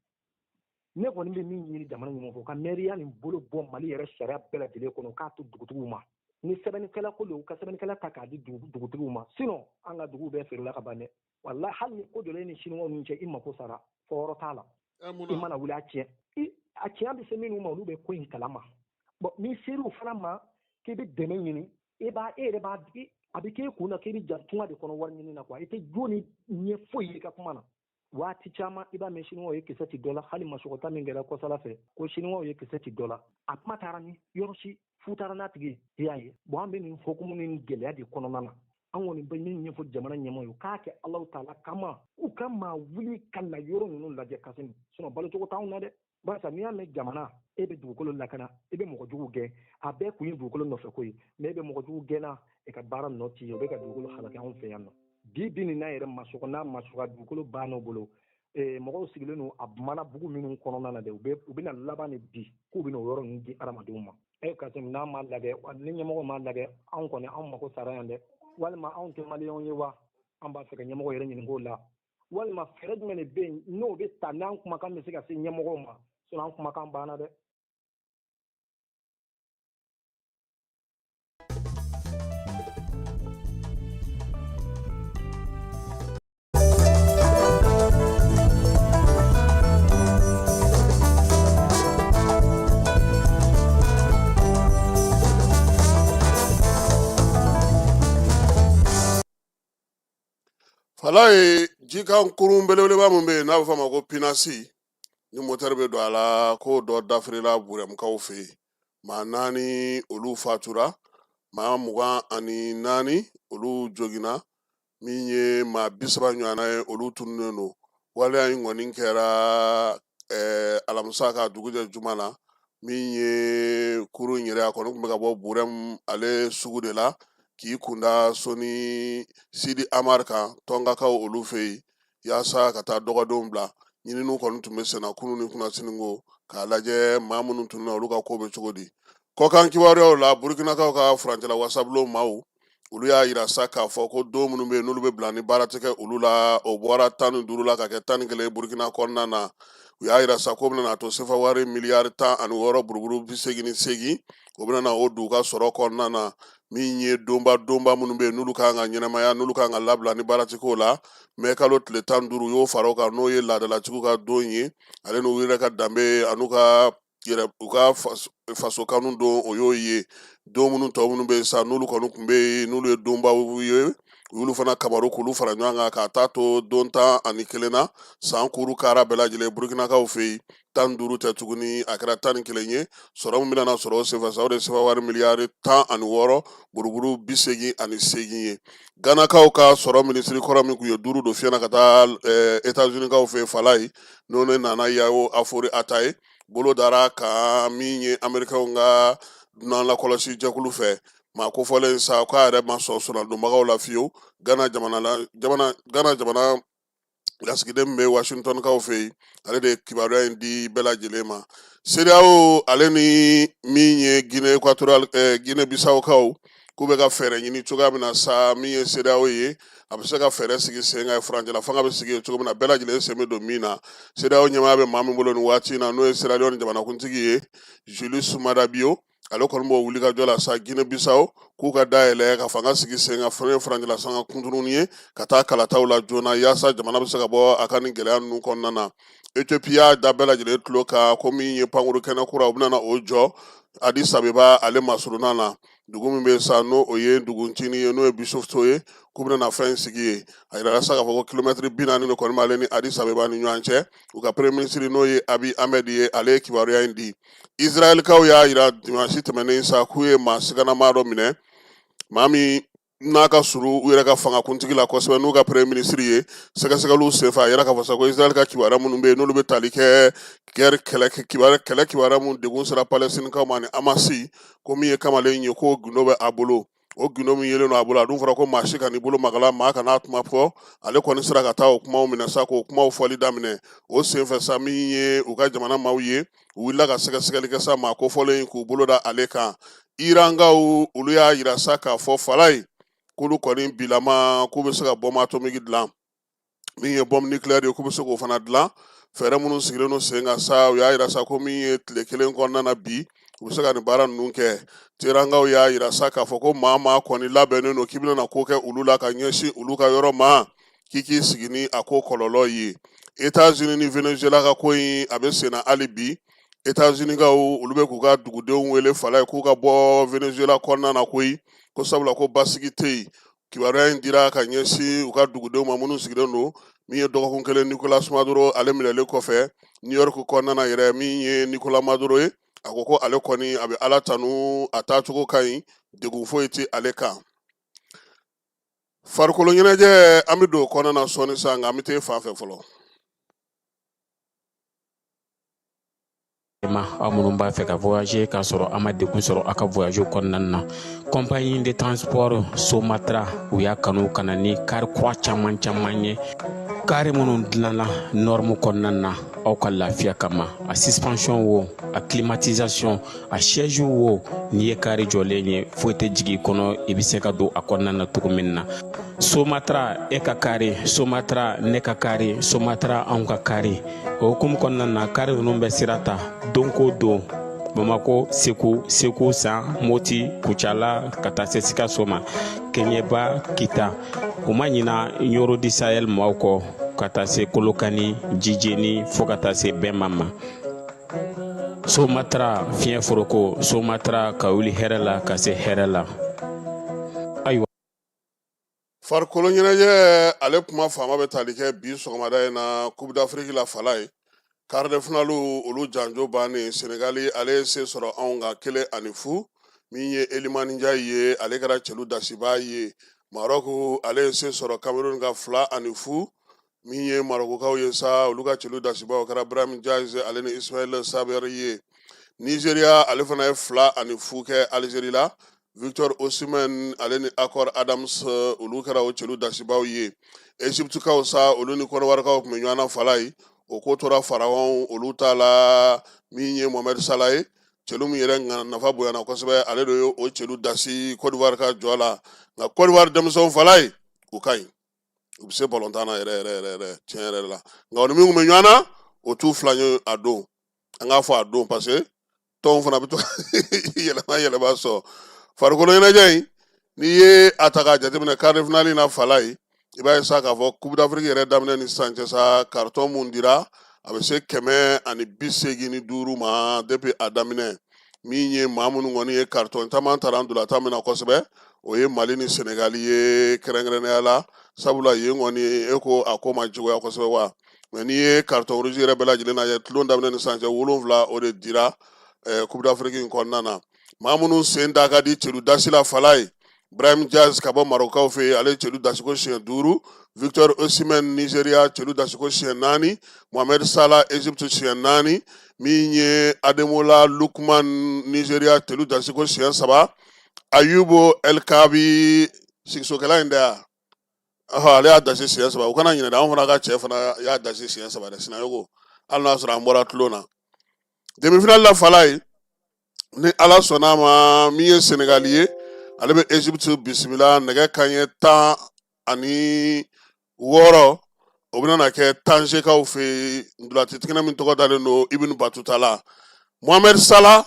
ne kɔni bɛ min ɲini jamana ɲɛmɔgɔw fɛ ka maire nin bolo bɔ Mali yɛrɛ sariya bɛɛ lajɛlen kɔnɔ k'a to dugutigiw ma ni sɛbɛnnikɛla ko don ka sɛbɛnnikɛla ta k'a di dugutigiw ma sinon an ka duguw bɛɛ feerela ka ban dɛ walahi hali ni ko dɔ ni chinois ninnu cɛ i mako sara fɔ yɔrɔ t'a la i mana wuli a tiɲɛ a tiɲɛ bɛ se minnu ma olu bɛ ko in kalama bon ni ser'u fana ma k'i bɛ dɛmɛ ɲini e yɛrɛ b'a a bɛ k'e kun na k'i bɛ jan tunga de kɔnɔ wari ɲini na quoi i tɛ joni ɲɛ foyi ye i ka kuma na waati caman i b'a mɛn chinois ye kisɛ ci dɔ la hali masɔgɔta min kɛra kɔsala fɛ ko chinois ye kisɛ ci dɔ la a kuma taara ni yɔrɔ si fu taara n'a tigi ye i y'a ye bon an bɛ nin hukumu ni gɛlɛya de kɔnɔna na an kɔni bɛ min ɲɛfɔ jamana ɲɛmɔgɔw ye k'a kɛ Alahu Taala kama u ka maa wuli ka na yɔrɔ ninnu lajɛ Kassim sinon balocogo t'anw na dɛ barisa n'i y'a mɛn jamana e bɛ dugukolo lakana e bɛ mɔgɔ jugu gɛn a bɛɛ kun ye dugukolo nɔfɛ ko ye mais e bɛ mɔgɔ jugu gɛnna e ka baara nɔ t'i ye o bɛ ka dugukolo halaki anw fɛ yan nɔ bi n'a yɛrɛ masɔgɔ n'a masɔgɔ dugukolo bann'o bolo mɔgɔw sigilen don a mana bugu minnu kɔnɔna na dɛ u bɛna laban de bi k'u bɛna o yɔrɔ ninnu di adamadenw ma Kassim n'a ma lajɛ ni ɲɛmɔgɔ ma lajɛ anw kɔni anw mako sara yan dɛ walima anw tɛ maliyɛnw ye wa an b'a fɛ ka ɲɛmɔgɔ yɛrɛ ɲininka o la walima fɛɛrɛ jumɛn de bɛ yen n'o bɛ ta n'an kumakan bɛ se ka se ɲɛmɔgɔw ma sinon an kumakan banna dɛ. Fala ye jikan kurun belebeleba mun bɛ yen n'a bɛ fɔ a ma ko pinasi ni moteur bɛ don a la k'o dɔ dafirila burɛmukaw fɛ yen maa 4 olu fatura maa 24 olu joginna min ye maa 30 ɲɔgɔnna ye olu tununnen don waleya in kɔni kɛra alamisa ka dugujɛ juma na min ye kurun in yɛrɛ a kɔni tun bɛ ka bɔ burɛmu ale sugu de la k'i kunda Soni Sidi Amar kan tɔnkakaw olu fɛ yen yaasa ka taa dɔgɔdenw bila ɲininiw kɔni tun bɛ senna kunun ni kunnasini ko k'a lajɛ maa minnu tun na olu ka ko bɛ cogo di kɔkan kibaruyaw la burukinakaw ka furancɛla wasabulon maaw olu y'a yira sa k'a fɔ ko don minnu bɛ yen n'olu bɛ bila ni baara tɛ kɛ olu la o bɔra 15 la ka kɛ 11 Burukina kɔnɔna na u y'a yira sa ko bɛna to sefa wari miliyari 16 buruburu 88 o bɛna o du ka sɔrɔ kɔnɔna na min ye donba minnu bɛ yen n'olu kan ka ɲɛnamaya n'olu kan ka labila ni baara tɛ k'o la mais kalo tile 15 y'o fara o kan n'o ye laadalatigiw ka don ye ale n'u yɛrɛ ka danbe an'u ka u ka faso kanu don o y'o ye don minnu tɔ minnu bɛ yen sa n'olu kɔni tun bɛ yen n'olu ye donbaw ye olu fana kamaru k'olu fara ɲɔgɔn kan k'a taa to don 11 na san kuru kara bɛɛ lajɛlen burukinakaw fɛ yen 15 tɛ tuguni a kɛra 11 ye sɔrɔ min bɛna sɔrɔ o senfɛ sa o de sefa wari miliyari 16 buruburu 88 ye ganakaw ka sɔrɔ minisiri kɔrɔ min tun ye 5 don fiɲɛna ka taa Etats-Unis kaw fɛ fala ye n'o ne nana yawo afori ata ye bolo dara ka min ye Amerikɛnw ka dunan lakɔlɔsi jɛkulu fɛ maa kofɔlen sa k'a yɛrɛ ma sɔn sɔnnadonbagaw la fiyewu Ghana jamana lasigiden min bɛ Washingtonkaw fɛ yen ale de ye kibaruya in di bɛɛ lajɛlen ma CEDEAO ale ni min ye Guinée Bissau-kaw k'u bɛ ka fɛɛrɛ ɲini cogoya min na sa min ye CEDEAO ye a bɛ se ka fɛɛrɛ sigi sen kan furancɛla fanga bɛ sigi cogo min na bɛɛ lajɛlen sen bɛ don min na CEDEAO ɲɛmaa bɛ maa min bolo nin waati in na n'o ye Sierra Leone jamanakuntigi ye Julius Maada Bio ale kɔni b'o wuli ka jɔ la sa Guinée Bissau k'u ka dayɛlɛ ka fanga sigi sen kan furancɛla sanga kunturunin ye ka taa kalataw la joona yaasa jamana bɛ se ka bɔ a ka nin gɛlɛya ninnu kɔnɔna na Ethiopie y'a da bɛɛ lajɛlen tulo kan ko min ye pankuru kɛnɛ kura u bɛna na o jɔ Addis Abeba ale masurunan na dugu min bɛ sa n'o o ye duguncinin ye n'o ye Bishoftu ye k'u bɛna na fɛn sigi ye a yirala sa k'a fɔ ko kilomɛtiri 40 de kɔni b'ale ni Addis Abeba ni ɲɔgɔn cɛ u ka premier ministre n'o ye Abiy Ahmed ye ale ye kibaruya in di Israelikaw y'a yira dimanche tɛmɛnen sa k'u ye maa siganamaa dɔ minɛ maa min n'a ka surun u yɛrɛ ka fangakuntigi la kosɛbɛ n'u ka premier ministre ye sɛgɛsɛgɛliw senfɛ a yɛrɛ k'a fɔ sa ko Israel ka kibaruya minnu bɛ yen n'olu bɛ tali kɛ kɛlɛ kibaruya minnu degun sera Palestinikaw ma ni Hamasi ko min ye kamalen ye ko gundo bɛ a bolo o gundo min yelen don a bolo a dun fɔra ko maa si ka n'i bolo magala maa kana kuma fɔ ale kɔni sera ka taa o kumaw minɛ sa k'o kumaw fɔli daminɛ o senfɛ sa min ye u ka jamana maaw ye u wulila ka sɛgɛsɛgɛli kɛ sa maa kofɔlen k'u bolo da ale kan Irankaw olu y'a yira sa k'a fɔ fala ye k'olu kɔni bilama k'u bɛ se ka bɔma atomiki dilan min ye bɔm nucléaire ye k'u bɛ se k'o fana dilan fɛɛrɛ minnu sigilen don sen kan sa u y'a yira sa ko min ye tile kelen kɔnɔna na bi u bɛ se ka nin baara ninnu kɛ Teherankaw y'a yira sa k'a fɔ ko maa kɔni labɛnnen don k'i bɛna na ko kɛ olu la ka ɲɛsin olu ka yɔrɔ ma k'i sigi ni a ko kɔlɔlɔ ye États-Unis ni Venezuela ka ko in a bɛ sen na hali bi États-Unis-kaw olu bɛ k'u ka dugudenw wele fala ye k'u ka bɔ Venezuela kɔnɔna na koyi ko sabula ko basigi tɛ yen kibaruya in dira ka ɲɛsin u ka dugudenw ma minnu sigilen don min ye dɔgɔkun kelen Nicolas Maduro ale minɛlen kɔfɛ New York kɔnɔna na yɛrɛ min ye Nicolas Maduro ye a ko ko ale kɔni a bɛ ala tanu a taacogo ka ɲi degun foyi tɛ ale kan farikolo ɲɛnajɛ an bɛ don o kɔnɔna na sɔɔni sa nka an bɛ taa fan fɛ fɔlɔ. aw minnu b'a fɛ ka voyager k'a sɔrɔ a ma degun sɔrɔ a ka voyage kɔnɔna na compagnie de transport Somatra u y'a kanu ka na ni kari kura caman ye kari minnu dilanna norme kɔnɔna na aw ka lafiya kama a suspension wo a climatisation a siège wo n'i ye kari jɔlen ye foyi tɛ jigin i kɔnɔ i bɛ se ka don a kɔnɔna na cogo min na Somatra e ka kari Somatra ne ka kari Somatra anw ka kari o hukumu kɔnɔna na kari ninnu bɛ sira ta don ko don Bamako Segu San Moti Kucala ka taa se Sikaso ma Keɲeba Kita u ma ɲina Yoro di Sahel maaw kɔ ka taa se Kolokani Jijeni fo ka taa se Bɛnma ma Somatra fiɲɛ foroko Somatra ka wuli hɛrɛ la ka se hɛrɛ la ayiwa farikolo ɲɛnajɛ ale kuma faama bɛ tali kɛ bi sɔgɔmada in na Coupe d'Afrique la fala ye quart de finale olu janjo bannen Senegali ale ye se sɔrɔ anw ka 1-0 min ye Elimani Ndiaye ye ale kɛra cɛlu dasiba ye Maroc ale ye se sɔrɔ Cameroun ka 2-0 min ye Marocains ye sa olu ka cɛlu dasiba o kɛra Brahim Diaz ale ni Ismaël Saberi ye Nigeria ale fana ye 2-0 kɛ Algérie la Victor Osimhen ale ni Accord Adams olu kɛra o cɛlu dasibaw ye Egyptekaw sa olu ni Kɔnɔwarikaw tun bɛ ɲɔgɔn na fala ye o ko tora Pharaon olu ta la min ye Mohamed Salah ye cɛlu min yɛrɛ nafa bonyana kosɛbɛ ale de ye o cɛlu dasi Côte d'Ivoire ka jɔ la nka Côte d'Ivoire denmisɛnw fala ye u ka ɲi u bɛ se balontan na yɛrɛ tiɲɛ yɛrɛ la nka o ni min tun bɛ ɲɔgɔn na o t'u fila ye a don an k'a fɔ a don parce que tɔnw fana bɛ to yɛlɛma sɔrɔ farikolo ɲɛnajɛ in n'i ye a ta k'a jateminɛ quart de finale na fala ye i b'a ye sa k'a fɔ Coupe d'Afrique yɛrɛ daminɛ ni sisan cɛ sa carton mun dira a bɛ se 185 ma depuis a daminɛ min ye maa minnu kɔni ye carton caman taara ndolantan min na kosɛbɛ o ye Mali ni Senegali ye kɛrɛnkɛrɛnnenya la sabula yen kɔni e ko a ko ma juguya kosɛbɛ wa mais n'i ye carton rouge yɛrɛ bɛɛ lajɛlen lajɛ tulon daminɛ ni sisan cɛ 7 o de dira Coupe d'Afrique in kɔnɔna na maa minnu sen da ka di cɛlu dasi la fala ye Brahim Diaz ka bɔ Marocains fɛ yen ale cɛlu dasi ko siɲɛ 5 Victor Osimhen Nigeria chelu dasiko siɲɛ 4, Mohamed Salah Egypte siɲɛ 4, min ye Ademola Lookman Nigeria chelu dasiko siɲɛ 3, Ayubo El Kabi sigisokɛla in da yan ale y'a dasi siɲɛ 3 u kana ɲinɛ dɛ, anw fana ka cɛ fana y'a dasi siɲɛ 3 dɛ Sinayogo hali n'a sɔrɔ an bɔra tulo na. Demi-finale la fala ye ni Ala sɔnna a ma min ye Senegal ye ale bɛ Egypte bisimila nɛgɛ kanɲɛ 16 o bɛna na kɛ Tanzekaw fɛ yen ndolanci min tɔgɔ dalen don Ibn Batuta la. Mohamed Salah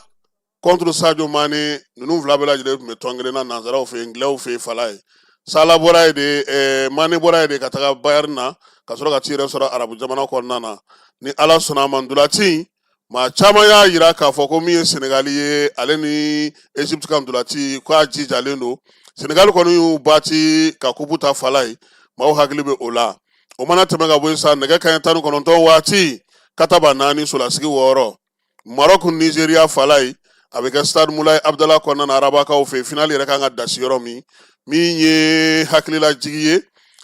contre Sadio Mane ninnu fila bɛɛ lajɛlen tun bɛ tɔn kelen na nanzaraw fɛ yen Anglais fɛ yen fala ye. Salah bɔra ye de Mane bɔra ye de ka taga Bayern na ka sɔrɔ ka ci yɛrɛ sɔrɔ arabu jamana kɔnɔna na. Ni Ala sɔnna a ma ndolanci maa caman y'a jira k'a fɔ ko min ye Senegal ye ale ni Egypte ka ndolanci k'a jijalen don. Senegal kɔni y'u bati ka kupu ta fala ye maaw hakili bɛ o la. O mana tɛmɛ ka bɔ yen sa nɛgɛ kanɲɛ 19 waati kataba 4 solasigi 6 Maroc Nigeria fala ye a bɛ kɛ Stade Moulay Abdallah kɔnɔna na arabakaw fɛ finale yɛrɛ kan ka dasi yɔrɔ min ye hakililajigi ye.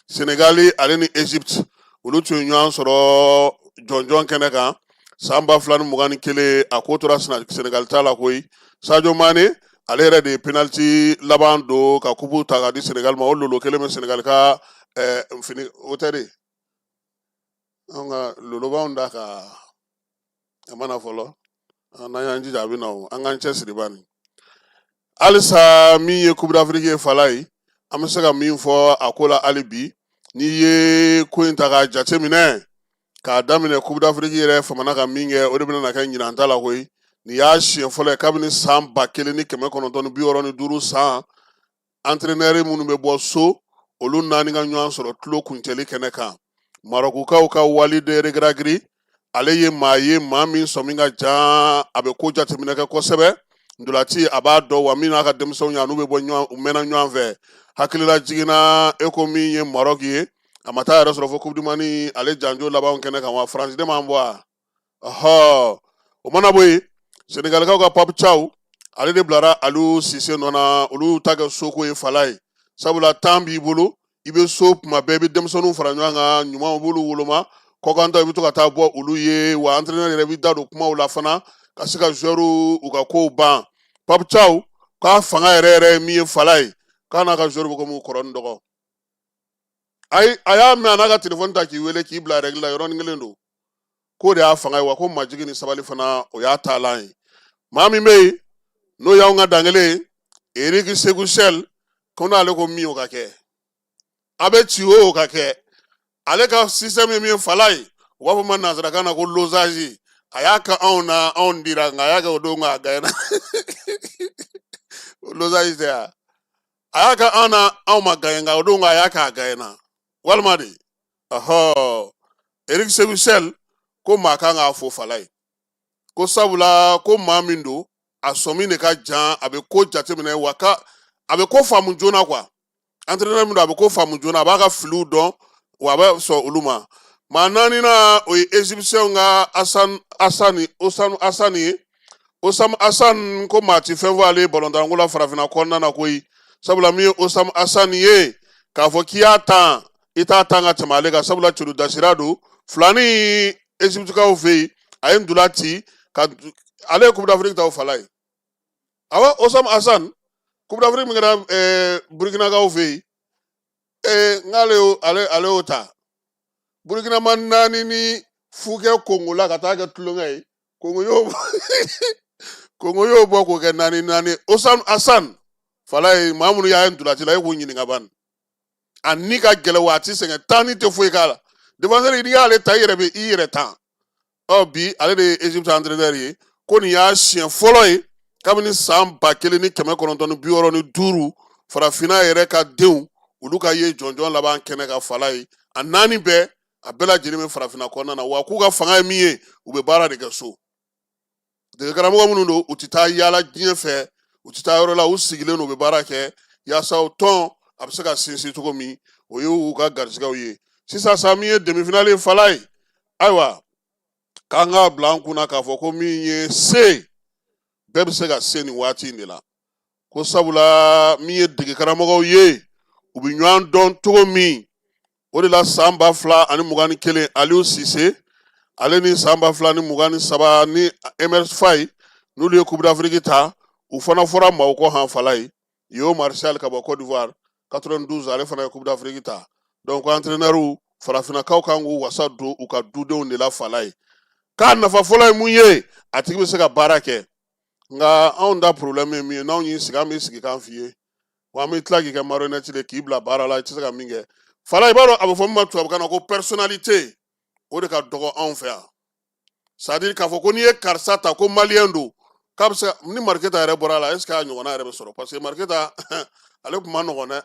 Senegal ale ni Egypte olu tun ye ɲɔgɔn sɔrɔ jɔnjɔn kɛnɛ kan san 2021 a ko tora Senegal ta la koyi. Sadio Mane ale yɛrɛ de ye penalty laban don ka kupu ta ka di Senegal ma o lolo kelen bɛ Senegal ka fini o tɛ de an ka lolo b'anw da ka a mana fɔlɔ n'an y'an jija a bɛ na o an k'an cɛsiri bani. Halisa min ye Coupe d'Afrique ye fala ye an bɛ se ka min fɔ a ko la hali bi n'i ye ko in ta k'a jateminɛ k'a daminɛ Coupe d'Afrique yɛrɛ famana ka min kɛ o de bɛna na kɛ ɲinan ta la koyi. Nin y'a siɲɛ fɔlɔ ye kabini san 1965 san entraîneur minnu bɛ bɔ so olu 4 ka ɲɔgɔn sɔrɔ tulo kuncɛli kɛnɛ kan. Marokukaw ka Walid Regragui ale ye maa min sɔmin ka jan a bɛ ko jateminɛ kɛ kosɛbɛ ndolanci a b'a dɔn wa min n'a ka denmisɛnw ya n'u bɛ bɔ ɲɔgɔn u mɛnna ɲɔgɔn fɛ hakilila jiginna eko min ye Maroc ye a ma taa yɛrɛ sɔrɔ fo Coupe du Monde ale janjo labanw kɛnɛ kan wa France de m'an bɔ a o mana bɔ yen Senegalikaw ka Pape Thiaw ale de bilara Aliou Cissé nɔ na olu ta kɛ soko ye fala ye sabula temps b'i bolo i bɛ so tuma bɛɛ i bɛ denmisɛnninw fara ɲɔgɔn kan ɲumanw b'olu woloma kɔkantɔ i bɛ to ka taa bɔ olu ye wa entraîneur yɛrɛ bɛ da don kumaw la fana ka se ka joueurs u ka kow ban. Pape Thiaw k'a fanga yɛrɛ ye min ye fala ye k'a n'a ka joueurs bɛ komi kɔrɔ ni dɔgɔ a y'a mɛn a n'a ka telefɔni ta k'i wele k'i bila règle la yɔrɔnin kelen don k'o de y'a fanga ye wa ko majigi ni sabali fana o y'a taalan ye. Maa min bɛ yen n'o y'anw ka dangele ye Eric Sékou Sall ko n'ale ko min o ka kɛ a bɛ ci o ka kɛ ale ka système ye min ye fala ye u b'a fɔ ma nanzarakan na ko losage a y'a kɛ anw na anw dira nka a y'a kɛ o don a gagné na losage tɛ a y'a kɛ anw na anw ma gagné nka o don a y'a kɛ a gagné na walima de Eric Sékou Sall ko maa kan k'a fo fala ye ko sabula ko maa min don a sɔmin de ka jan a bɛ ko jateminɛ wa a bɛ ko faamu joona quoi entraîneur min don a bɛ ko faamu joona a b'a ka filiw dɔn wa a bɛ sɔn olu ma. Maa 4 na o ye Egyptien ka Osam Hassan ko maa ti fɛn fɔ ale ballon la farafinna kɔnɔna na koyi sabula min ye Osam Hassan ye k'a fɔ k'i y'a tan i t'a tan ka tɛmɛ ale kan sabula celu dasira don filani Egyptekaw fɛ yen a ye ndolan ci ka ale ye Coupe d'Afrique ta o fala ye awɔ Osam Hassan Coupe d'Afrique min kɛra Burkinakaw fɛ yen n'ale y'o ta Burkina ma 4 ni fukɛ Congo la ka taa kɛ tulonkɛ ye Congo y'o bɔ k'o kɛ 4 Osam Hassan fala ye maa minnu y'a ye ndolanci la e k'u ɲininka bani a ni ka gɛlɛ wa a ti sɛgɛn tan ni tɛ foyi k'a la défenseur n'i y'ale ta i yɛrɛ bɛ i yɛrɛ tan bi ale de ye Egypte entraîneur ye ko nin y'a siɲɛ fɔlɔ ye kabini san 1965 farafinna yɛrɛ ka denw olu ka ye jɔnjɔn laban kɛnɛ ka fala ye a 4 bɛɛ a bɛɛ lajɛlen bɛ farafinna kɔnɔna na wa k'u ka fanga ye min ye u bɛ baara de kɛ so dege karamɔgɔ minnu don u tɛ taa yaala diɲɛ fɛ u tɛ taa yɔrɔ la u sigilen don u bɛ baara kɛ yaasa o tɔn a bɛ se ka sinsin cogo min o ye u ka garisɛgɛw ye sisan sa min ye demi-finale fala ye ayiwa k'an k'a bila an kunna k'a fɔ ko min ye se bɛɛ bɛ se ka se nin waati in de la ko sabula min ye dege karamɔgɔw ye u bɛ ɲɔgɔn dɔn cogo min o de la san 2021 Aliou Cissé ale ni san 2023 ni Emerse Faye n'olu ye Coupe d'Afrique ta u fana fɔra maaw kɔ hanfala ye Yo Martial ka bɔ Côte d'Ivoire 92 ale fana ye Coupe d'Afrique ta donc entraîneur farafinakaw kan k'u wasa don u ka dudenw de la fala ye k'a nafa fɔlɔ ye mun ye a tigi bɛ se ka baara kɛ nka anw da problème ye min ye n'anw y'i sigi an bɛ sigi k'an f'i ye wa an bɛ tila k'i kɛ marionnette de k'i bila baara la i tɛ se ka min kɛ fala i b'a dɔn a bɛ fɔ min ma tubabukan na ko personnalité o de ka dɔgɔ anw fɛ yan c'est à dire k'a fɔ ko n'i ye karisa ta ko maliyɛn don k'a bɛ se ni Mariketa yɛrɛ bɔra a la est ce que a ɲɔgɔnna yɛrɛ bɛ sɔrɔ parce que Mariketa ale tun ma nɔgɔn dɛ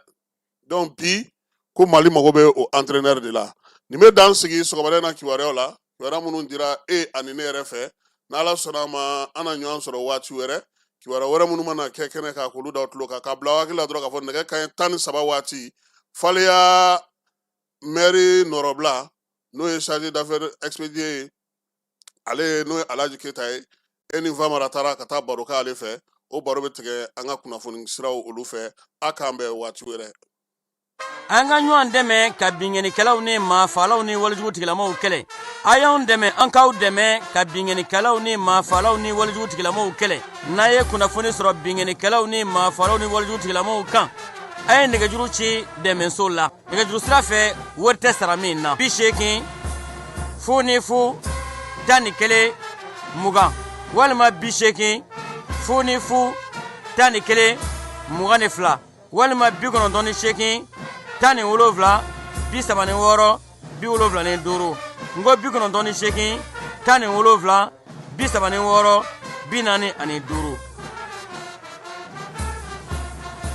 donc bi ko Mali mago bɛ o entraîneur de la nin bɛ dan sigi sɔgɔmada in na kibaruyaw la kibaruya minnu dira ani ne yɛrɛ fɛ n'Ala sɔnna a ma an na ɲɔgɔn sɔrɔ waati wɛrɛ kibaruya wɛrɛ minnu mana kɛ kɛnɛ kan k'olu da o tulo kan k'a bila aw hakili la dɔrɔn k'a fɔ nɛgɛ kanɲɛ 13 waati Faleya mairie nɔrɔbila n'o ye chargé d'affaires expédié ye ale n'o ye Alaji Keyita ye e ni Famara taara ka taa baro kɛ ale fɛ o baro bɛ tigɛ an ka kunnafoni siraw olu fɛ a k'an bɛn waati wɛrɛ an ka ɲɔgɔn dɛmɛ ka binkɛnikɛlaw ni maafalaw ni walijugu tigilamaw kɛlɛ a y'anw dɛmɛ an k'aw dɛmɛ ka binkɛnikɛlaw ni maafalaw ni walijugu tigilamaw kɛlɛ n'a ye kunnafoni sɔrɔ binkɛnikɛlaw ni maafalaw ni walijugu tigilamaw kan a ye nɛgɛjuru ci dɛmɛso la nɛgɛjuru sira fɛ wari tɛ sara min na 80 00 11 20 walima 80 00 11 22 walima 98 17 36 75 ngo 98 17 36 45